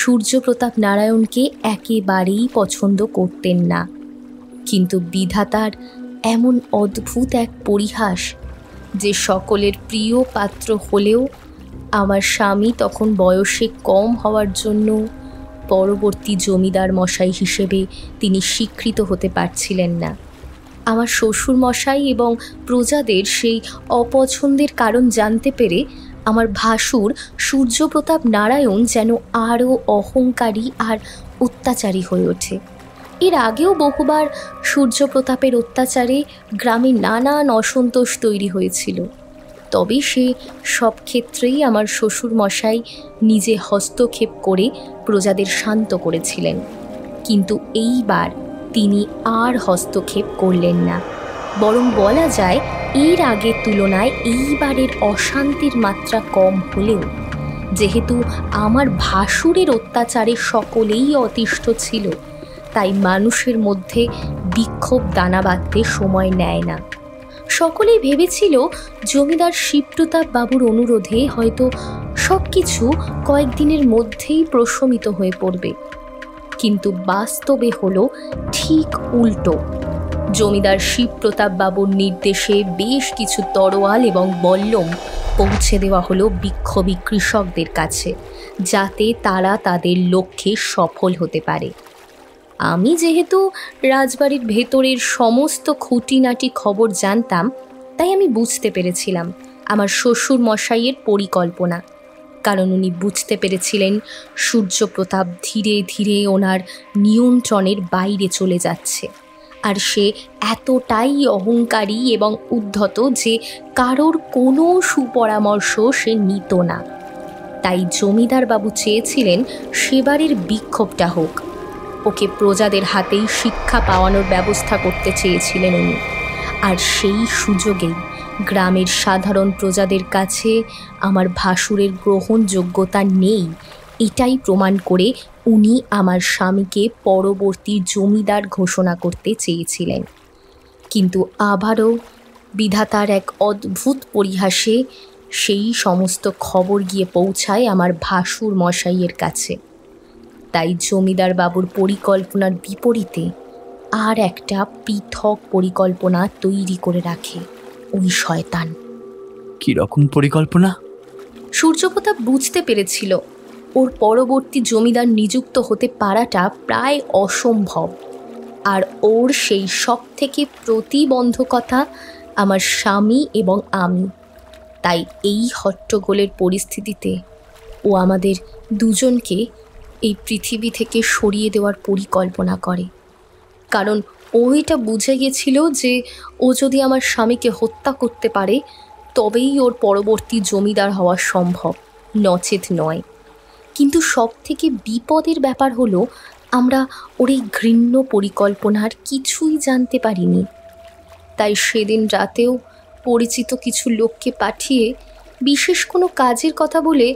সূর্যপ্রতাপ নারায়ণকে একেবারেই পছন্দ করতেন না। কিন্তু বিধাতার এমন অদ্ভুত এক পরিহাস যে সকলের প্রিয় পাত্র হলেও আমার স্বামী তখন বয়সে কম হওয়ার জন্য পরবর্তী জমিদার মশাই হিসেবে তিনি স্বীকৃত হতে পারছিলেন না। আমার শ্বশুরমশাই এবং প্রজাদের সেই অপছন্দের কারণ জানতে পেরে আমার ভাসুর সূর্যপ্রতাপ নারায়ণ যেন আরও অহংকারী আর অত্যাচারী হয়ে ওঠে। এর আগেও বহুবার সূর্যপ্রতাপের অত্যাচারে গ্রামে নানান অসন্তোষ তৈরি হয়েছিল, তবে সে সব ক্ষেত্রেই আমার শ্বশুরমশাই নিজে হস্তক্ষেপ করে প্রজাদের শান্ত করেছিলেন। কিন্তু এইবার তিনি আর হস্তক্ষেপ করলেন না, বরং বলা যায় এর আগের তুলনায় এইবারের অশান্তির মাত্রা কম হলেও যেহেতু আমার ভাসুরের অত্যাচারে সকলেই অতিষ্ঠ ছিল, তাই মানুষের মধ্যে বিক্ষোভ দানা বাঁধতে সময় নেয় না। সকলেই ভেবেছিল জমিদার শিবপ্রতাপ বাবুর অনুরোধে হয়তো সব কিছু কয়েকদিনের মধ্যেই প্রশমিত হয়ে পড়বে, কিন্তু বাস্তবে হলো ঠিক উল্টো। জমিদার শিবপ্রতাপ বাবুর নির্দেশে বেশ কিছু তরোয়াল এবং বল্লম পৌঁছে দেওয়া হলো বিক্ষোভী কৃষকদের কাছে, যাতে তারা তাদের লক্ষ্যে সফল হতে পারে। আমি যেহেতু রাজবাড়ির ভেতরের সমস্ত খুঁটিনাটি খবর জানতাম, তাই আমি বুঝতে পেরেছিলাম আমার শ্বশুর মশাইয়ের পরিকল্পনা, কারণ উনি বুঝতে পেরেছিলেন সূর্যপ্রতাপ ধীরে ধীরে ওনার নিয়ন্ত্রণের বাইরে চলে যাচ্ছে, আর সে এতটাই অহংকারী এবং উদ্ধত যে কারোর কোনো সুপরামর্শ সে নিত না। তাই জমিদার বাবু চেয়েছিলেন সেবারের বিক্ষোভটা হোক, ওকে প্রজাদের হাতেই শিক্ষা পাওয়ানোর ব্যবস্থা করতে চেয়েছিলেন উনি। আর সেই সুযোগেই গ্রামের সাধারণ প্রজাদের কাছে আমার ভাসুরের গ্রহণযোগ্যতা নেই এটাই প্রমাণ করে উনি আমার স্বামীকে পরবর্তী জমিদার ঘোষণা করতে চেয়েছিলেন। কিন্তু আবারও বিধাতার এক অদ্ভুত পরিহাসে সেই সমস্ত খবর গিয়ে পৌঁছায় আমার ভাসুর মশাইয়ের কাছে। তাই জমিদার বাবুর পরিকল্পনার বিপরীতে আর একটা পৃথক পরিকল্পনা তৈরি করে রাখে ওই শয়তান। কি রকম পরিকল্পনা? সূর্যপ্রতাপ বুঝতে পেরেছিল ওর পরবর্তী জমিদার নিযুক্ত হতে পারাটা প্রায় অসম্ভব, আর ওর সেই সব থেকে প্রতিবন্ধকতা আমার স্বামী এবং আমি। তাই এই হট্টগোলের পরিস্থিতিতে ও আমাদের দুজনকে এই পৃথিবী থেকে সরিয়ে দেওয়ার পরিকল্পনা করে, কারণ ও এটা বুঝে গেছিল যে ও যদি আমার স্বামীকে হত্যা করতে পারে তবেই ওর পরবর্তী জমিদার হওয়া সম্ভব, নচেত নয়। কিন্তু সব থেকে বিপদের ব্যাপার হলো আমরা ওর এই ঘৃণ্য পরিকল্পনার কিছুই জানতে পারিনি। তাই সেদিন রাতেও পরিচিত কিছু লোককে পাঠিয়ে বিশেষ কোনো কাজের কথা বলে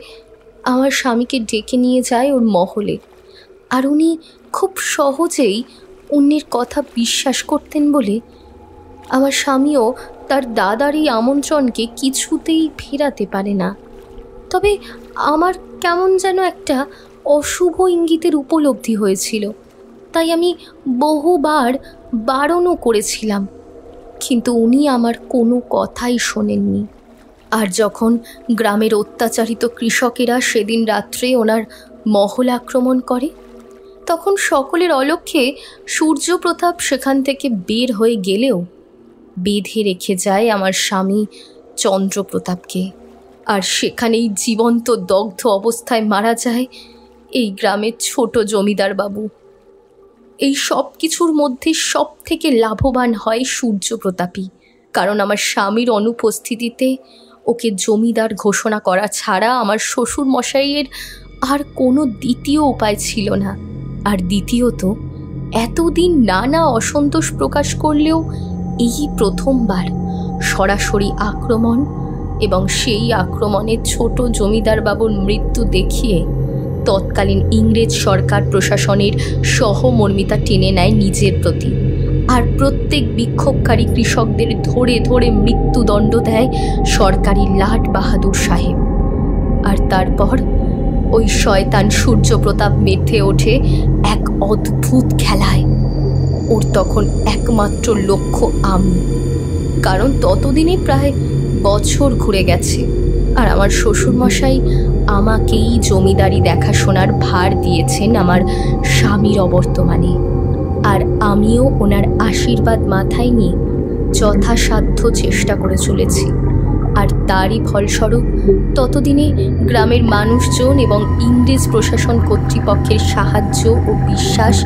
আমার স্বামীকে ডেকে নিয়ে যায় ওর মহলে। আর উনি খুব সহজেই অন্যের কথা বিশ্বাস করতেন বলে আমার স্বামীও তার দাদার এই আমন্ত্রণকে কিছুতেই ফেরাতে পারে না। তবে আমার কেমন যেন একটা অশুভ ইঙ্গিতের উপলব্ধি হয়েছিল, তাই আমি বহুবার বারণও করেছিলাম, কিন্তু উনি আমার কোনো কথাই শোনেননি। আর যখন গ্রামের অত্যাচারিত কৃষকেরা সেদিন রাত্রে ওনার মহল আক্রমণ করে, তখন সকলের অলক্ষ্যে সূর্যপ্রতাপ সেখান থেকে বের হয়ে গেলেও বেঁধে রেখে যায় আমার স্বামী চন্দ্রপ্রতাপকে, আর সেখানেই জীবন্ত দগ্ধ অবস্থায় মারা যায় এই গ্রামের ছোট জমিদার বাবু। এই সব কিছুর মধ্যে সব থেকে লাভবান হয় সূর্যপ্রতাপই, কারণ আমার স্বামীর অনুপস্থিতিতে ওকে জমিদার ঘোষণা করা ছাড়া আমার শ্বশুর মশাইয়ের আর কোনো দ্বিতীয় উপায় ছিল না। আর দ্বিতীয়ত, এতদিন নানা অসন্তোষ প্রকাশ করলেও এই প্রথমবার সরাসরি আক্রমণ এবং সেই আক্রমণে ছোট জমিদার বাবুর মৃত্যু দেখিয়ে তৎকালীন ইংরেজ সরকার প্রশাসনের সহমর্মিতা টেনে নেয় নিজের প্রতি, আর প্রত্যেক বিক্ষোভকারী কৃষকদের ধরে ধরে মৃত্যুদণ্ড দেয় সরকারি লাট বাহাদুর সাহেব। আর তারপর ওই শয়তান সূর্যপ্রতাপ মেতে ওঠে এক অদ্ভুত খেলায়। ওর তখন একমাত্র লক্ষ্য আমি, কারণ ততদিনে প্রায় বছর ঘুরে গেছে আর আমার শ্বশুরমশাই আমাকেই জমিদারি দেখাশোনার ভার দিয়েছেন আমার স্বামীর অবর্তমানে। আর আমিও ওনার আশীর্বাদ মাথায় নিয়ে যথাসাধ্য চেষ্টা করে চলেছি। আর তারই ফলস্বরূপ ততদিনে গ্রামের মানুষজন এবং ইংরেজ প্রশাসন কর্তৃপক্ষের সাহায্য ও বিশ্বাস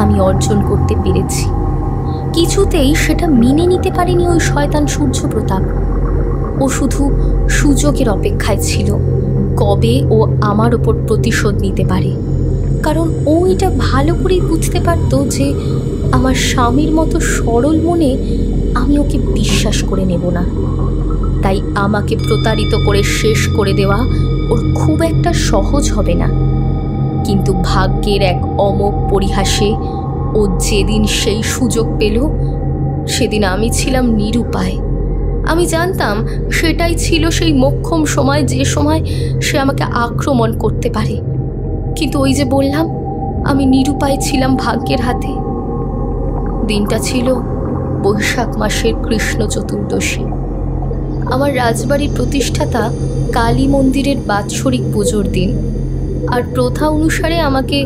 আমি অর্জন করতে পেরেছি। কিছুতেই সেটা মেনে নিতে পারেনি ওই শয়তান সূর্যপ্রতাপ। ও শুধু সুযোগের অপেক্ষায় ছিল কবে ও আমার ওপর প্রতিশোধ নিতে পারে, কারণ ও এটা ভালো করেই বুঝতে পারত যে আমার স্বামীর মতো সরল মনে আমি ওকে বিশ্বাস করে নেব না। তাই আমাকে প্রতারিত করে শেষ করে দেওয়া ওর খুব একটা সহজ হবে না। কিন্তু ভাগ্যের এক অমোঘ পরিহাসে ও যেদিন সেই সুযোগ পেল, সেদিন আমি ছিলাম নিরুপায়। আমি জানতাম সেটাই ছিল সেই মোক্ষম সময়, যে সময় সে আমাকে আক্রমণ করতে পারে। কিন্তু ওই যে বললাম, আমি নিরুপায় ছিলাম ভাগ্যের হাতে। দিনটা ছিল বৈশাখ মাসের কৃষ্ণ চতুর্দশী। আমার রাজবাড়ির প্রতিষ্ঠাতা কালী মন্দিরের বাৎসরিক পুজোর দিন। আর প্রথা অনুসারে আমাকে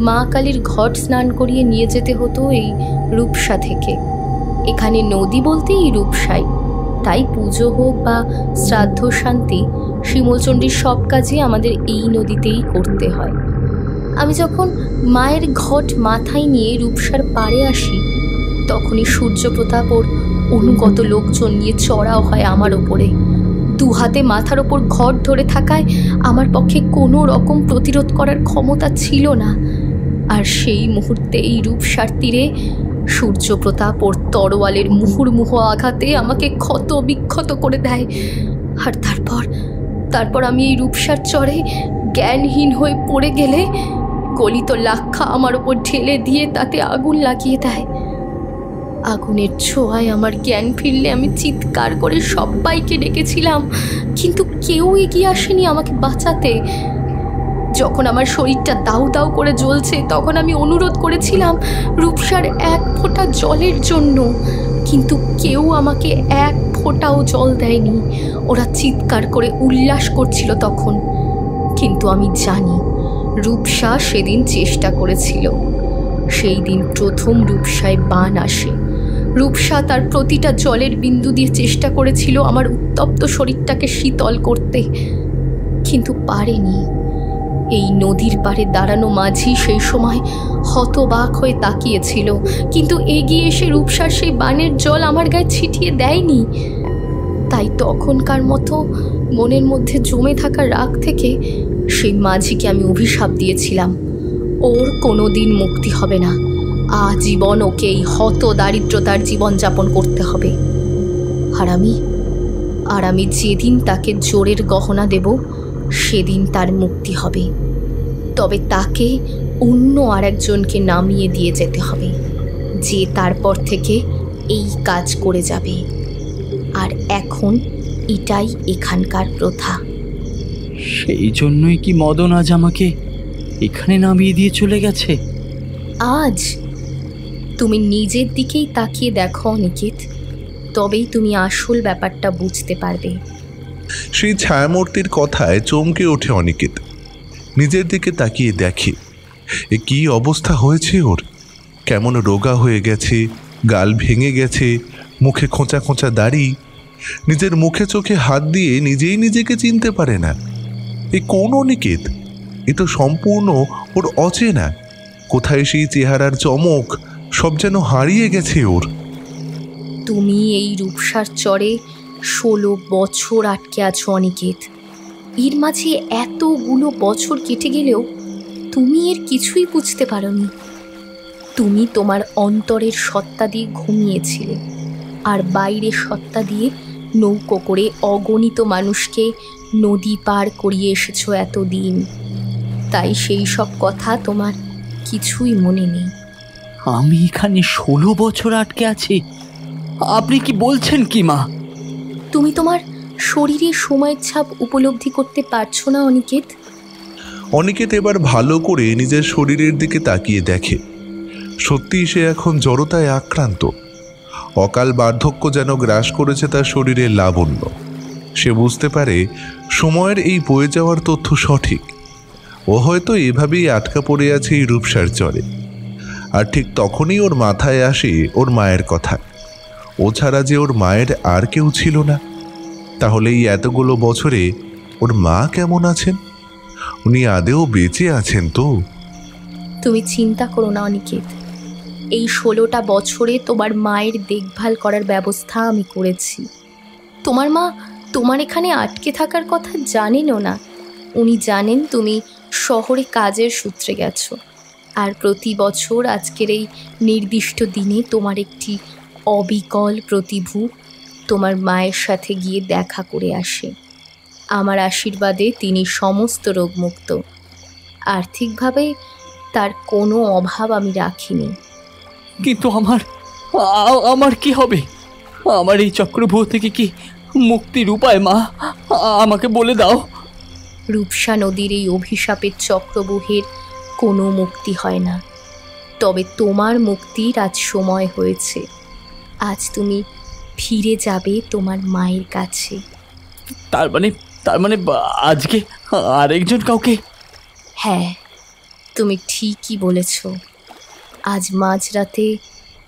মা কালীর ঘট স্নান করিয়ে নিয়ে যেতে হতো এই রূপসা থেকে। এখানে নদী বলতেই রূপসাই, তাই পুজো হোক বা শ্রাদ্ধ শান্তি, শিমলচণ্ডীর সব কাজই আমাদের এই নদীতেই করতে হয়। আমি যখন মায়ের ঘট মাথায় নিয়ে রূপসার পাড়ে আসি, তখনই সূর্যপ্রতাপ ওর অনুগত লোকজন নিয়ে চড়াও হয় আমার ওপরে। দু হাতে মাথার ওপর ঘট ধরে থাকায় আমার পক্ষে কোনো রকম প্রতিরোধ করার ক্ষমতা ছিল না। আর সেই মুহূর্তে এই রূপসার তীরে সূর্যপ্রতাপ ওর তরোয়ালের মুহুর্মুহ আঘাতে আমাকে ক্ষত বিক্ষত করে দেয়। আর তারপর আমি এই রূপসার চরে জ্ঞানহীন হয়ে পড়ে গেলে গলিত লাক্ষা আমার ওপর ঢেলে দিয়ে তাতে আগুন লাগিয়ে দেয়। আগুনের ছোঁয়ায় আমার জ্ঞান ফিরলে আমি চিৎকার করে সবাইকে ডেকেছিলাম, কিন্তু কেউ এগিয়ে আসেনি আমাকে বাঁচাতে। যখন আমার শরীরটা দাউ দাউ করে জ্বলছে, তখন আমি অনুরোধ করেছিলাম রূপসার এক ফোঁটা জলের জন্য, কিন্তু কেউ আমাকে এক ফোঁটাও জল দেয়নি। ওরা চিৎকার করে উল্লাস করছিল তখন। কিন্তু আমি জানি রূপসা সেদিন চেষ্টা করেছিল। সেই দিন প্রথম রূপসায় বান আসে। রূপসা তার প্রতিটা জলের বিন্দু দিয়ে চেষ্টা করেছিল আমার উত্তপ্ত শরীরটাকে শীতল করতে, কিন্তু পারেনি। এই নদীর পাড়ে দাঁড়ানো মাঝি সেই সময় হতবাক হয়ে তাকিয়েছিল, কিন্তু এগিয়ে এসে রূপসার সেই বানের জল আমার গায়ে ছিটিয়ে দেয়নি। তাই তখনকার মতো মনের মধ্যে জমে থাকা রাগ থেকে সেই মাঝিকে আমি অভিশাপ দিয়েছিলাম, ওর কোনো দিন মুক্তি হবে না, আজীবন ওকে এই হত দারিদ্রতার জীবনযাপন করতে হবে। আর আমি যেদিন তাকে জোরের গহনা দেব, সেদিন তার মুক্তি হবে। তবে তাকে অন্য আরেকজনকে নামিয়ে দিয়ে যেতে হবে, যে তারপর থেকে এই কাজ করে যাবে। আর এখন এটাই এখানকার প্রথা। সেই জন্যই কি মদন আজ আমাকে এখানে নামিয়ে দিয়ে চলে গেছে? আজ তুমি নিজের দিকেই তাকিয়ে দেখো অনিকেত, তবেই তুমি আসল ব্যাপারটা বুঝতে পারবে। সেই ছায়ামূর্তির কথায় চমকে ওঠে অনিকেত। নিজের দিকে তাকিয়ে দেখে এ কি অবস্থা হয়েছে ওর। কেমন রোগা হয়ে গেছে, গাল ভেঙে গেছে, মুখে খোঁচা খোঁচা দাড়ি, নিজের মুখে চোখে হাত দিয়ে নিজেই নিজেকে চিনতে পারে না। এ কোন অনিকেত? এ তো সম্পূর্ণ ওর অচেনা। কোথায় সেই চেহারার চমক, সব যেন হারিয়ে গেছে ওর। তুমি এই রূপসার চরে 16 বছর আটকে আছো অনিকেত। এর মাঝে এতগুলো বছর কেটে গেলেও তুমি এর কিছুই বুঝতে পারোনি। তুমি তোমার অন্তরের সত্তা দিয়ে ঘুমিয়েছিলে, আর বাইরের সত্তা দিয়ে নৌকো করে অগণিত মানুষকে নদী পার করিয়ে এসেছো এতদিন। তাই সেই সব কথা তোমার কিছুই মনে নেই। আমি এখানে 16 বছর আটকে আছি? আপনি কি বলছেন কি মা? তুমি তোমার শরীরে সময়ের ছাপ উপলব্ধি করতে পারছো না অনিকেত? অনিকেত এবার ভালো করে নিজের শরীরের দিকে তাকিয়ে দেখে। সত্যিই সে এখন জড়তায় আক্রান্ত। অকাল বার্ধক্য যেন গ্রাস করেছে তার শরীরের লাবণ্য। সে বুঝতে পারে সময়ের এই বয়ে যাওয়ার তথ্য সঠিক। ও হয়তো এভাবেই আটকা পড়ে আছে এই রূপসার চরে। আর ঠিক তখনই ওর মাথায় আসে ওর মায়ের কথা। ও ছাড়া যে ওর মায়ের আর কেউ ছিল না। তাহলে এই এতগুলো বছরে ওর মা কেমন আছেন? উনি আদেও বেঁচে আছেন তো? তুমি চিন্তা করো না অনিকেত, এই 16টা বছরে তোমার মায়ের দেখভাল করার ব্যবস্থা আমি করেছি। তোমার মা তোমার এখানে আটকে থাকার কথা জানেনও না। উনি জানেন তুমি শহরে কাজের সূত্রে গেছো, আর প্রতি বছর আজকের এই নির্দিষ্ট দিনে তোমার একটি অবিকল প্রতিভু তোমার মায়ের সাথে গিয়ে দেখা করে আসে। আমার আশীর্বাদে তিনি সমস্ত রোগমুক্ত। আর্থিকভাবে তার কোনো অভাব আমি রাখিনি। কিন্তু আমার কি হবে? আমার এই চক্রভূ থেকে কি মুক্তির উপায় মা? আমাকে বলে দাও। রূপসা নদীর এই অভিশাপের চক্রবুহের কোনো মুক্তি হয় না, তবে তোমার মুক্তির আজ সময় হয়েছে। আজ তুমি ফিরে যাবে তোমার মায়ের কাছে। তার মানে আজকে আরেকজন কাউকে? হ্যাঁ, তুমি ঠিকই বলেছ। আজ মাঝরাতে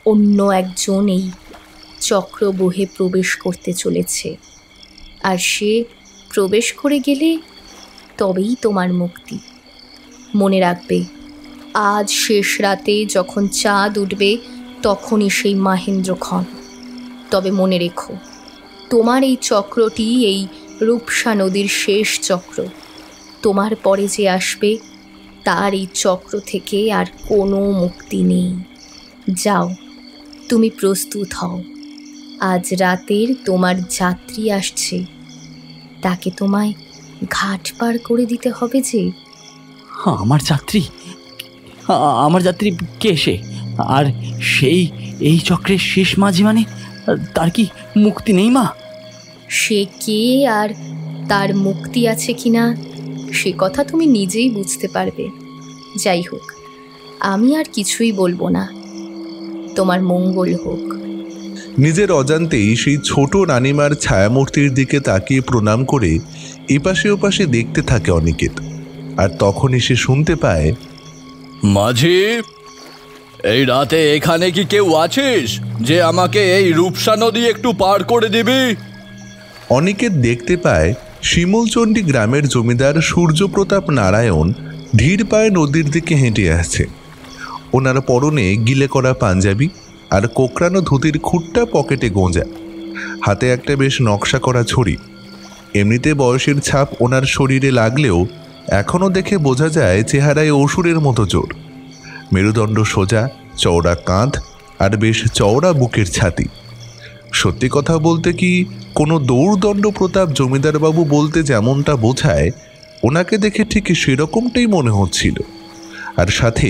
অন্য একজন এই চক্রবুহে প্রবেশ করতে চলেছে, আর সে প্রবেশ করে গেলে তবেই তোমার মুক্তি। মনে রাখবে, আজ শেষ রাতে যখন চাঁদ উঠবে তখনই সেই মাহেন্দ্রক্ষণ। তবে মনে রেখো, তোমার এই চক্রটি এই রূপসা নদীর শেষ চক্র। তোমার পরে যে আসবে তার এই চক্র থেকে আর কোনো মুক্তি নেই। যাও, তুমি প্রস্তুত হও। আজ রাতের তোমার যাত্রী আসছে, তাকে তোমায় ঘাট পার করে দিতে হবে যে। আমার যাত্রী কে সে? আর এই চক্রের শেষ মাঝি মানে তার কি মুক্তি নেই মা? সে কে আর তার মুক্তি আছে কিনা সে কথা তুমি নিজেই বুঝতে পারবে। যাই হোক, আমি আর কিছুই বলবো না। তোমার মঙ্গল হোক। নিজের অজান্তেই সেই ছোট রানীমার ছায়ামূর্তির দিকে তাকিয়ে প্রণাম করে এপাশে ওপাশে দেখতে থাকে অনিকেত। আর তখনই সে শুনতে পায়, মাঝি, এই রাতে এখানে কি কেউ আছিস যে আমাকে এই রূপসা নদী একটু পার করে দিবি? অনিকেত দেখতে পায় শিমুলচণ্ডী গ্রামের জমিদার সূর্যপ্রতাপ নারায়ণ ধীর পায়ে নদীর দিকে হেঁটে আসছে। ওনার পরনে গিলে করা পাঞ্জাবি আর কোকড়ানো ধুতির খুঁটটা পকেটে গোঁজা, হাতে একটা বেশ নকশা করা ছড়ি। এমনিতে বয়সের ছাপ ওনার শরীরে লাগলেও এখনও দেখে বোঝা যায় চেহারায় অসুরের মতো জোর। মেরুদণ্ড সোজা, চওড়া কাঁধ আর বেশ চওড়া বুকের ছাতি। সত্যি কথা বলতে কি, কোনো দৌড়দণ্ড প্রতাপ জমিদারবাবু বলতে যেমনটা বোঝায়, ওনাকে দেখে ঠিক সেরকমটাই মনে হচ্ছিল। আর সাথে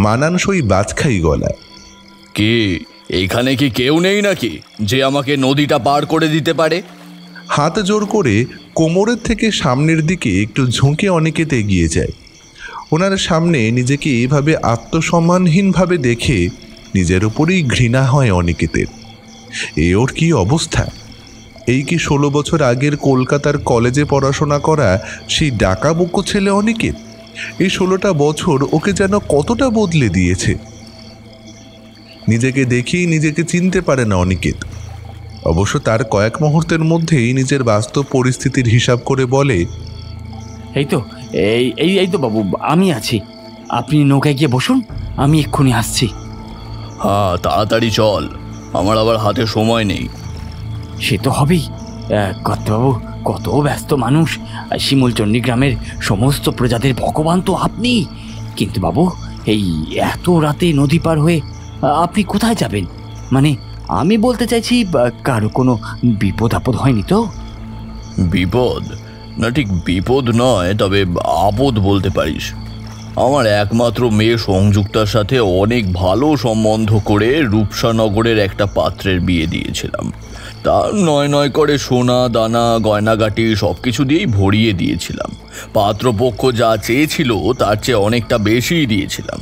মানানসই বাজখাই গলা। কি এইখানে কি কেউ নেই নাকি যে আমাকে নদীটা পার করে দিতে পারে? হাত জোর করে কোমরের থেকে সামনের দিকে একটু ঝুঁকে অনিকেত এগিয়ে যায়। ওনার সামনে নিজেকে এভাবে আত্মসম্মানহীনভাবে দেখে নিজের উপরেই ঘৃণা হয় অনিকেতের। ওর কি অবস্থা! এই কি 16 বছর আগের কলকাতার কলেজে পড়াশোনা করা সেই ডাকাবুকো ছেলে অনিকেত? এই 16টা বছর ওকে যেন কতটা বদলে দিয়েছে। নিজেকে দেখেই নিজেকে চিনতে পারে না অনিকেত। অবশ্য তার কয়েক মুহূর্তের মধ্যেই নিজের বাস্তব পরিস্থিতির হিসাব করে বলে, এই তো বাবু, আমি আছি। আপনি নৌকায় গিয়ে বসুন, আমি এক্ষুনি আসছি। হ্যাঁ, তাড়াতাড়ি চল, আমার আবার হাতে সময় নেই। সে তো হবেই কর্তাবাবু, কত ব্যস্ত মানুষ। শিমুলচণ্ডী গ্রামের সমস্ত প্রজাদের ভগবান তো আপনি। কিন্তু বাবু, এই এত রাতে নদী পার হয়ে আপনি কোথায় যাবেন? মানে আমি বলতে চাইছি, কারো কোনো বিপদ আপদ হয়নি তো? বিপদ না, ঠিক বিপদ নয়, তবে আপদ বলতে পারিস। আমার একমাত্র মেয়ে সংযুক্তার সাথে অনেক ভালো সম্বন্ধ করে রূপসানগরের একটা পাত্রের বিয়ে দিয়েছিলাম। তার নয় করে সোনা দানা গয়নাগাটি সব কিছু দিয়েই ভরিয়ে দিয়েছিলাম। পাত্রপক্ষ যা চেয়েছিল তার চেয়ে অনেকটা বেশিই দিয়েছিলাম।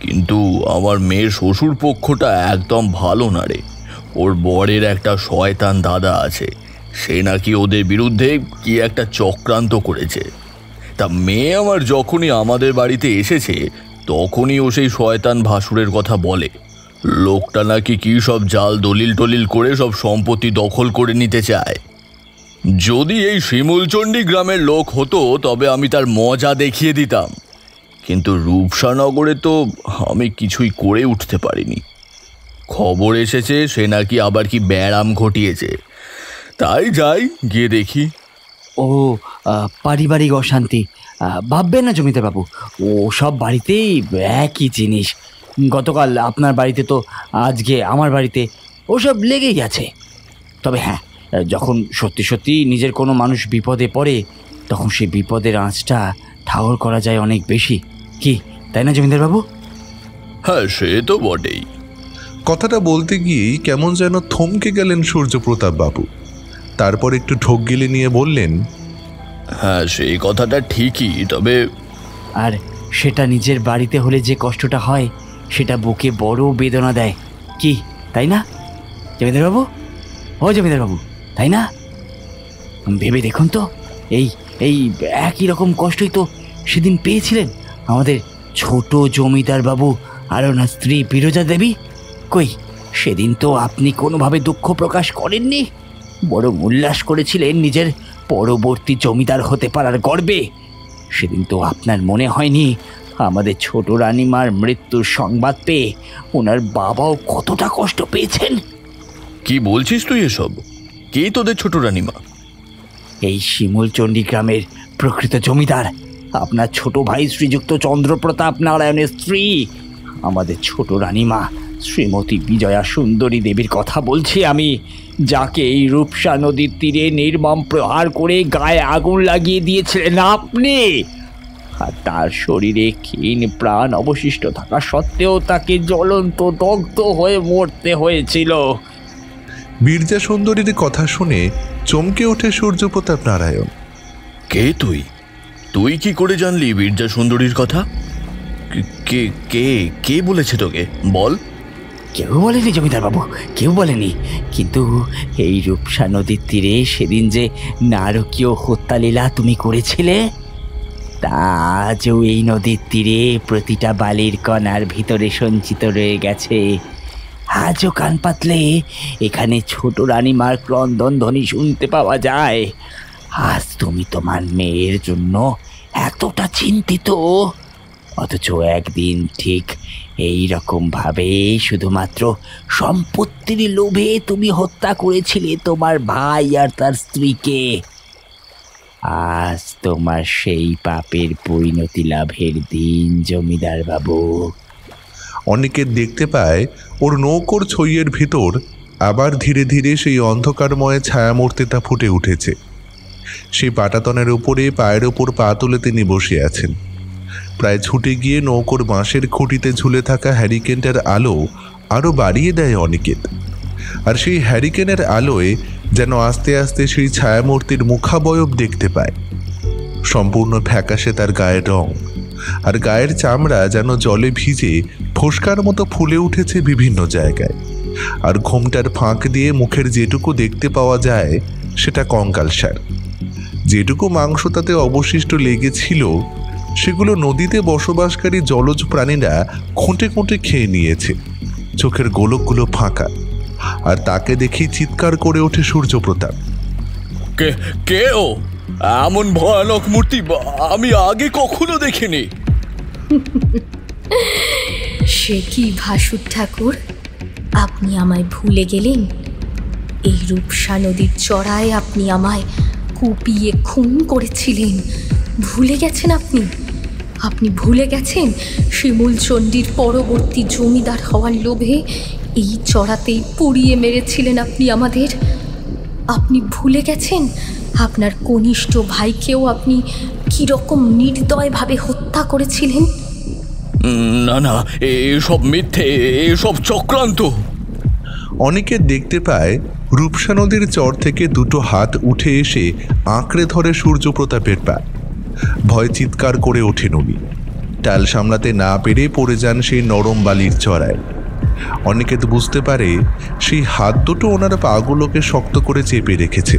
কিন্তু আমার মেয়ের শ্বশুর পক্ষটা একদম ভালো না রে। ওর বরের একটা শয়তান দাদা আছে, সে নাকি ওদের বিরুদ্ধে কি একটা চক্রান্ত করেছে। তা মেয়ে আমার যখনই আমাদের বাড়িতে এসেছে তখনই ও সেই শয়তান ভাসুরের কথা বলে। লোকটা নাকি কী সব জাল দলিল টলিল করে সব সম্পত্তি দখল করে নিতে চায়। যদি এই শিমুলচণ্ডী গ্রামের লোক হতো তবে আমি তার মজা দেখিয়ে দিতাম, কিন্তু রূপসানগরে তো আমি কিছুই করে উঠতে পারিনি। খবর এসেছে সে নাকি আবার কি ব্যারাম ঘটিয়েছে, তাই যাই গিয়ে দেখি। ও পারিবারিক অশান্তি, ভাববেন না জমিদার বাবু, ও সব বাড়িতেই একই জিনিস। গতকাল আপনার বাড়িতে তো আজকে আমার বাড়িতে ওসব লেগেই আছে। তবে হ্যাঁ, যখন সত্যি সত্যি নিজের কোনো মানুষ বিপদে পড়ে তখন সেই বিপদের আঁচটা ঠাহর করা যায় অনেক বেশি, কি তাই না জমিদার বাবু? হ্যাঁ, সে তো বটেই। কথাটা বলতে গিয়েই কেমন যেন থমকে গেলেন সূর্যপ্রতাপ বাবু। তারপর একটু ঢোক গিলে নিয়ে বললেন, হ্যাঁ, সেই কথাটা ঠিকই, তবে আর সেটা নিজের বাড়িতে হলে যে কষ্টটা হয় সেটা বুকে বড় বেদনা দেয়, কি তাই না জমিদারবাবু? ও জমিদারবাবু, তাই না? ভেবে দেখুন তো, এই এই একই রকম কষ্টই তো সেদিন পেয়েছিলেন আমাদের ছোট জমিদার বাবু আর ওনার স্ত্রী বিরজা দেবী। কই সেদিন তো আপনি কোনোভাবে দুঃখ প্রকাশ করেননি, বড় উল্লাস করেছিলেন নিজের পরবর্তী জমিদার হতে পারার গর্বে। সেদিন তো আপনার মনে হয়নি আমাদের ছোট রানীমার মৃত্যুর সংবাদ পেয়ে ওনার বাবাও কতটা কষ্ট পেয়েছেন? কি বলছিস তুই এসব? কে তোদের ছোট রানীমা? এই শিমুলচণ্ডী গ্রামের প্রকৃত জমিদার আপনার ছোট ভাই শ্রীযুক্ত চন্দ্রপ্রতাপ নারায়ণের স্ত্রী, আমাদের ছোট রানীমা শ্রীমতী বিজয়া সুন্দরী দেবীর কথা বলছি আমি, যাকে এই রূপসা নদীর তীরে নির্মম প্রহার করে গায়ে আগুন লাগিয়ে দিয়েছিলেন আপনি। আর তার শরীরে ক্ষীণ প্রাণ অবশিষ্ট থাকা সত্ত্বেও তাকে জ্বলন্ত দগ্ধ হয়ে মরতে হয়েছিল। বীরজা সুন্দরীর কথা শুনে চমকে ওঠে সূর্যপ্রতাপ নারায়ণ। কে তুই? তুই কি করে জানলি বীরজা সুন্দরীর কথা? কে কে কে বলেছে তোকে, বল? কেউ বলেনি জমিদার বাবু, কেউ বলেনি, কিন্তু এই রূপসা নদীর তীরে সেদিন যে নারকীয় হত্যালীলা তুমি করেছিলে তা আজও এই নদীর তীরে প্রতিটা বালির কণার ভিতরে সঞ্চিত রয়ে গেছে। আজও কান পাতলে এখানে ছোট রানীমার ক্রন্দন ধ্বনি শুনতে পাওয়া যায়। আজ তুমি তোমার মেয়ের জন্য এতটা চিন্তিত, অথচ একদিন ঠিক এই রকম ভাবে শুধুমাত্র সম্পত্তির লোভে তুমি হত্যা করেছিলে তোমার ভাই আর তার স্ত্রীকে। আজ তোমার সেই পাপের পরিণতি লাভের দিন জমিদার বাবু। অনেকে দেখতে পায় ওর নৌকোর ছইয়ের ভিতর আবার ধীরে ধীরে সেই অন্ধকারময় ছায়ামূর্তিটা ফুটে উঠেছে। সেই পাটাতনের উপরে পায়ের ওপর পা তুলে তিনি বসে আছেন। প্রায় ছুটে গিয়ে নৌকোর বাঁশের খুঁটিতে ঝুলে থাকা হ্যারিকেনটার আলো আরও বাড়িয়ে দেয় অনিকেত। আর সেই হ্যারিকেনের আলোয় যেন আস্তে আস্তে সেই ছায়ামূর্তির মুখাবয়ব দেখতে পায়। সম্পূর্ণ ফ্যাকাশে তার গায়ের রং, আর গায়ের চামড়া যেন জলে ভিজে ফোসকার মতো ফুলে উঠেছে বিভিন্ন জায়গায়। আর ঘোমটার ফাঁক দিয়ে মুখের যেটুকু দেখতে পাওয়া যায় সেটা কঙ্কালসার। যেটুকু মাংস তাতে অবশিষ্ট লেগেছিল সেগুলো নদীতে বসবাসকারী জলজ প্রাণীরা খুঁটে খুঁটে খেয়ে নিয়েছে। চোখের গোলকগুলো ফাঁকা, আর তাকে দেখি চিৎকার করে ওঠে সূর্যপ্রতাপ। কে কে ও? এমন ভয়ানক মূর্তি আমি আগে কখনো দেখিনি। সে কি ভাসুর ঠাকুর, আপনি আমায় ভুলে গেলেন? এই রূপসা নদীর চড়ায় আপনি আমায় কুপিয়ে খুন করেছিলেন, ভুলে গেছেন আপনি? আপনি ভুলে গেছেন শিমুলচণ্ডীর পরবর্তী জমিদার হওয়ার লোভে এই চড়াতেই পুড়িয়ে মেরেছিলেন আপনি আমাদের? আপনি ভুলে গেছেন আপনার কনিষ্ঠ ভাইকেও আপনি কীরকম নির্দয়ভাবে হত্যা করেছিলেন? না না, এসব মিথ্যে, এসব চক্রান্ত। অনেকে দেখতে পায় রূপসা নদীর চর থেকে দুটো হাত উঠে এসে আঁকড়ে ধরে সূর্যপ্রতাপের পা। ভয় চিৎকার করে ওঠেন উনি। টাল সামলাতে না পেরে পড়ে যান সেই নরম বালির চড়ায়। অনেকে তো বুঝতে পারে সেই হাত দুটো ওনার পাগুলোকে শক্ত করে চেপে রেখেছে।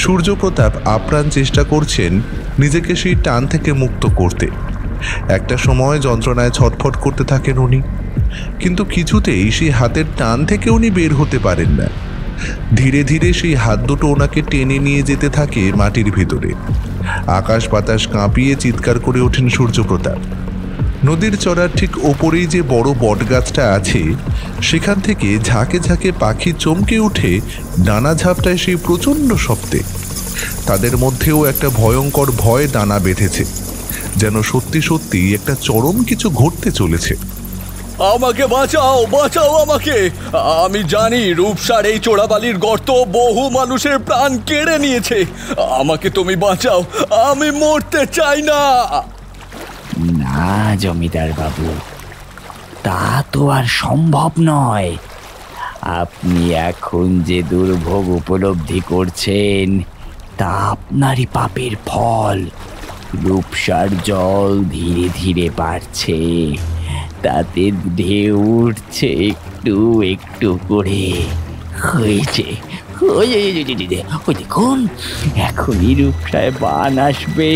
সূর্যপ্রতাপ আপ্রাণ চেষ্টা করছেন নিজেকে সেই টান থেকে মুক্ত করতে, একটা সময় যন্ত্রণায় ছটফট করতে থাকেন উনি, কিন্তু কিছুতেই সেই হাতের টান থেকে উনি বের হতে পারেন না। ধীরে ধীরে সেই হাত দুটো ওনাকে টেনে নিয়ে যেতে থাকে মাটির ভিতরে। আকাশ বাতাস কাঁপিয়ে চিৎকার করে ওঠেন সূর্যপ্রতাপ। নদীর চড়ার ঠিক ওপরেই যে বড় বটগাছটা আছে, সেখান থেকে ঝাঁকে ঝাঁকে পাখি চমকে উঠে ডানা ঝাপটায় সেই প্রচণ্ড শব্দে। তাদের মধ্যেও একটা ভয়ঙ্কর ভয় দানা বেঁধেছে, যেন সত্যি সত্যি একটা চরম কিছু ঘটতে চলেছে। আমাকে বাঁচাও, বাঁচাও আমাকে! আমি জানি রূপসার এই চোরাবালির গর্ত বহু মানুষের প্রাণ কেড়ে নিয়েছে। আমাকে তুমি বাঁচাও, আমি মরতে চাই না। না জমিদার বাবু, তা তো আর সম্ভব নয়। আপনি এখন যে দুর্ভোগ উপলব্ধি করছেন তা আপনারই পাপের ফল। রূপসার জল ধীরে ধীরে বাড়ছে, তাতে ঢেউ উঠছে একটু একটু করে। হয়েছে, ওই দেখুন, এখনই রূপসায় বান আসবে।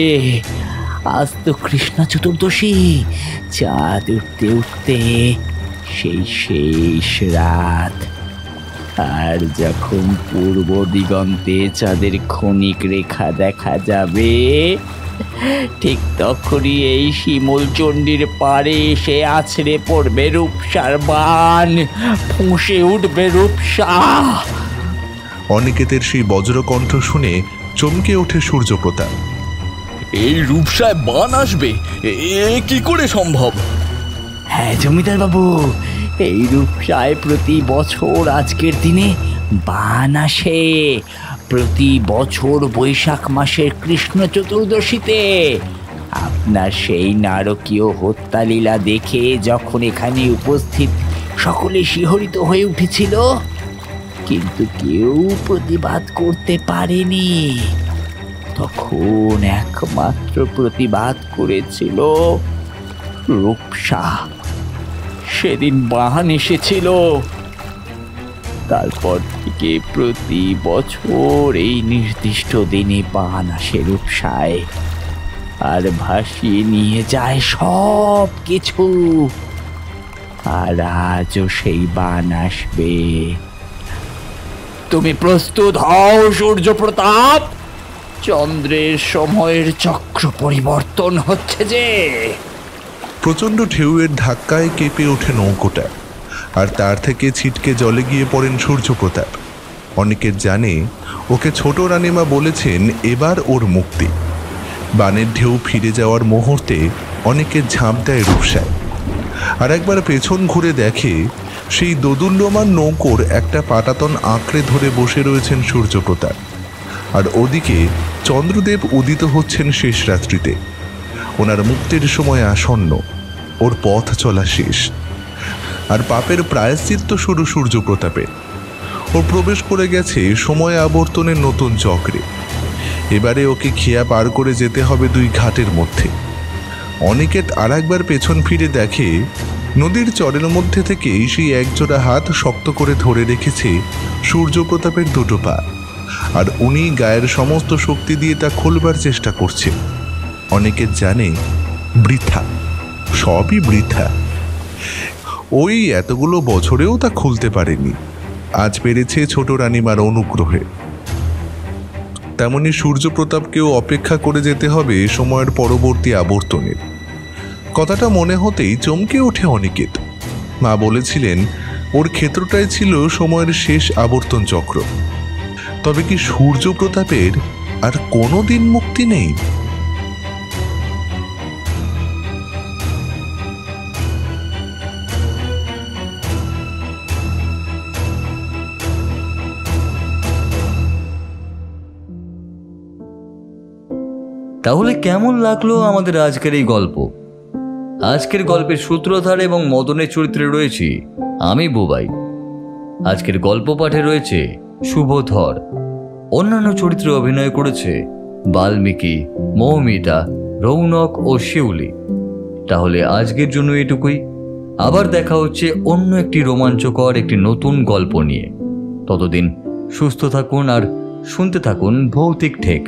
আজ তো কৃষ্ণ চতুর্দশী, চাঁদ উঠতে উঠতে সেই শেষ রাত। আর যখন পূর্ব দিগন্তে চাঁদের ক্ষণিক রেখা দেখা যাবে, ঠিক তখনই এই শিমুল চণ্ডীর পাড়ে এসে আছড়ে পড়বে রূপসার বান, ফুঁসে উঠবে রূপসা। অনিকেতের সেই বজ্রকণ্ঠ শুনে চমকে ওঠে সূর্যপ্রতাপ। এই রূপসায় বান আসবে? এ কি করে সম্ভব? হ্যাঁ জমিদার বাবু, এই রূপসায় প্রতি বছর আজকের দিনে বান আসে। প্রতি বছর বৈশাখ মাসের কৃষ্ণ চতুর্দশীতে। আপনার সেই নারকীয় হত্যালীলা দেখে যখন এখানে উপস্থিত সকলে শিহরিত হয়ে উঠেছিল, কিন্তু কেউ প্রতিবাদ করতে পারেনি। তখন একমাত্র প্রতিবাদ করেছিল রূপসা। সেদিন বান এসেছিল। তারপর থেকে প্রতি বছর এই নির্দিষ্ট দিনে বান আসে রূপসায়, আর ভাসিয়ে নিয়ে যায় সব কিছু। আর আজও সেই বান আসবে। তুমি প্রস্তুত হও সূর্যপ্রতাপ, চন্দ্রের সময়ের চক্র পরিবর্তন হচ্ছে যে। প্রচণ্ড ঢেউয়ের ধাক্কায় কেঁপে ওঠে নৌকোটা, আর তার থেকে ছিটকে জলে গিয়ে পড়েন সূর্যপ্রতাপ। অনেকের জানে ওকে ছোট রানীমা বলেছেন এবার ওর মুক্তি। বানের ঢেউ ফিরে যাওয়ার মুহূর্তে অনেকের ঝাঁপ দেয় রূপসায়। আর একবার পেছন ঘুরে দেখে সেই দোদুল্যমান নৌকোর একটা পাটাতন আঁকড়ে ধরে বসে রয়েছেন সূর্যপ্রতাপ। আর ওদিকে চন্দ্রদেব উদিত হচ্ছেন শেষ রাত্রিতে। ওনার মুক্তির সময় আসন্ন, ওর পথ চলা শেষ। আর পাপের প্রায়শ্চিত্ত শুরু সূর্যপ্রতাপের। ও প্রবেশ করে গেছে সময় আবর্তনের নতুন চক্রে। এবারে ওকে খেয়া পার করে যেতে হবে দুই ঘাটের মধ্যে। অনিকেত আর একবার পেছন ফিরে দেখে নদীর চরের মধ্যে থেকে সেই একজোড়া হাত শক্ত করে ধরে রেখেছে সূর্যপ্রতাপের দুটো পা, আর উনি গায়ের সমস্ত শক্তি দিয়ে তা খুলবার চেষ্টা করছে। অনেকে জানে বৃথা, সবই বৃথা। ওই এতগুলো বছরেও তা খুলতে পারেনি, আজ পেরেছে ছোট রানীমার অনুগ্রহে। তেমনি সূর্যপ্রতাপকেও অপেক্ষা করে যেতে হবে সময়ের পরবর্তী আবর্তনের। কথাটা মনে হতেই চমকে ওঠে অনিকেত। মা বলেছিলেন ওর ক্ষেত্রটাই ছিল সময়ের শেষ আবর্তন চক্র। তবে কি সূর্যপ্রতাপের আর কোনো দিন মুক্তি নেই? তাহলে কেমন লাগলো আমাদের আজকের এই গল্প? আজকের গল্পের সূত্রধার এবং মদনের চরিত্রে রয়েছি আমি বুবাই। আজকের গল্প পাঠে রয়েছে শুভধর। অন্যান্য চরিত্রে অভিনয় করেছে বাল্মীকি, মৌমিতা, রৌনক ও শিউলি। তাহলে আজকের জন্য এটুকুই। আবার দেখা হচ্ছে অন্য একটি রোমাঞ্চকর একটি নতুন গল্প নিয়ে। ততদিন সুস্থ থাকুন আর শুনতে থাকুন ভৌতিক ঠেক।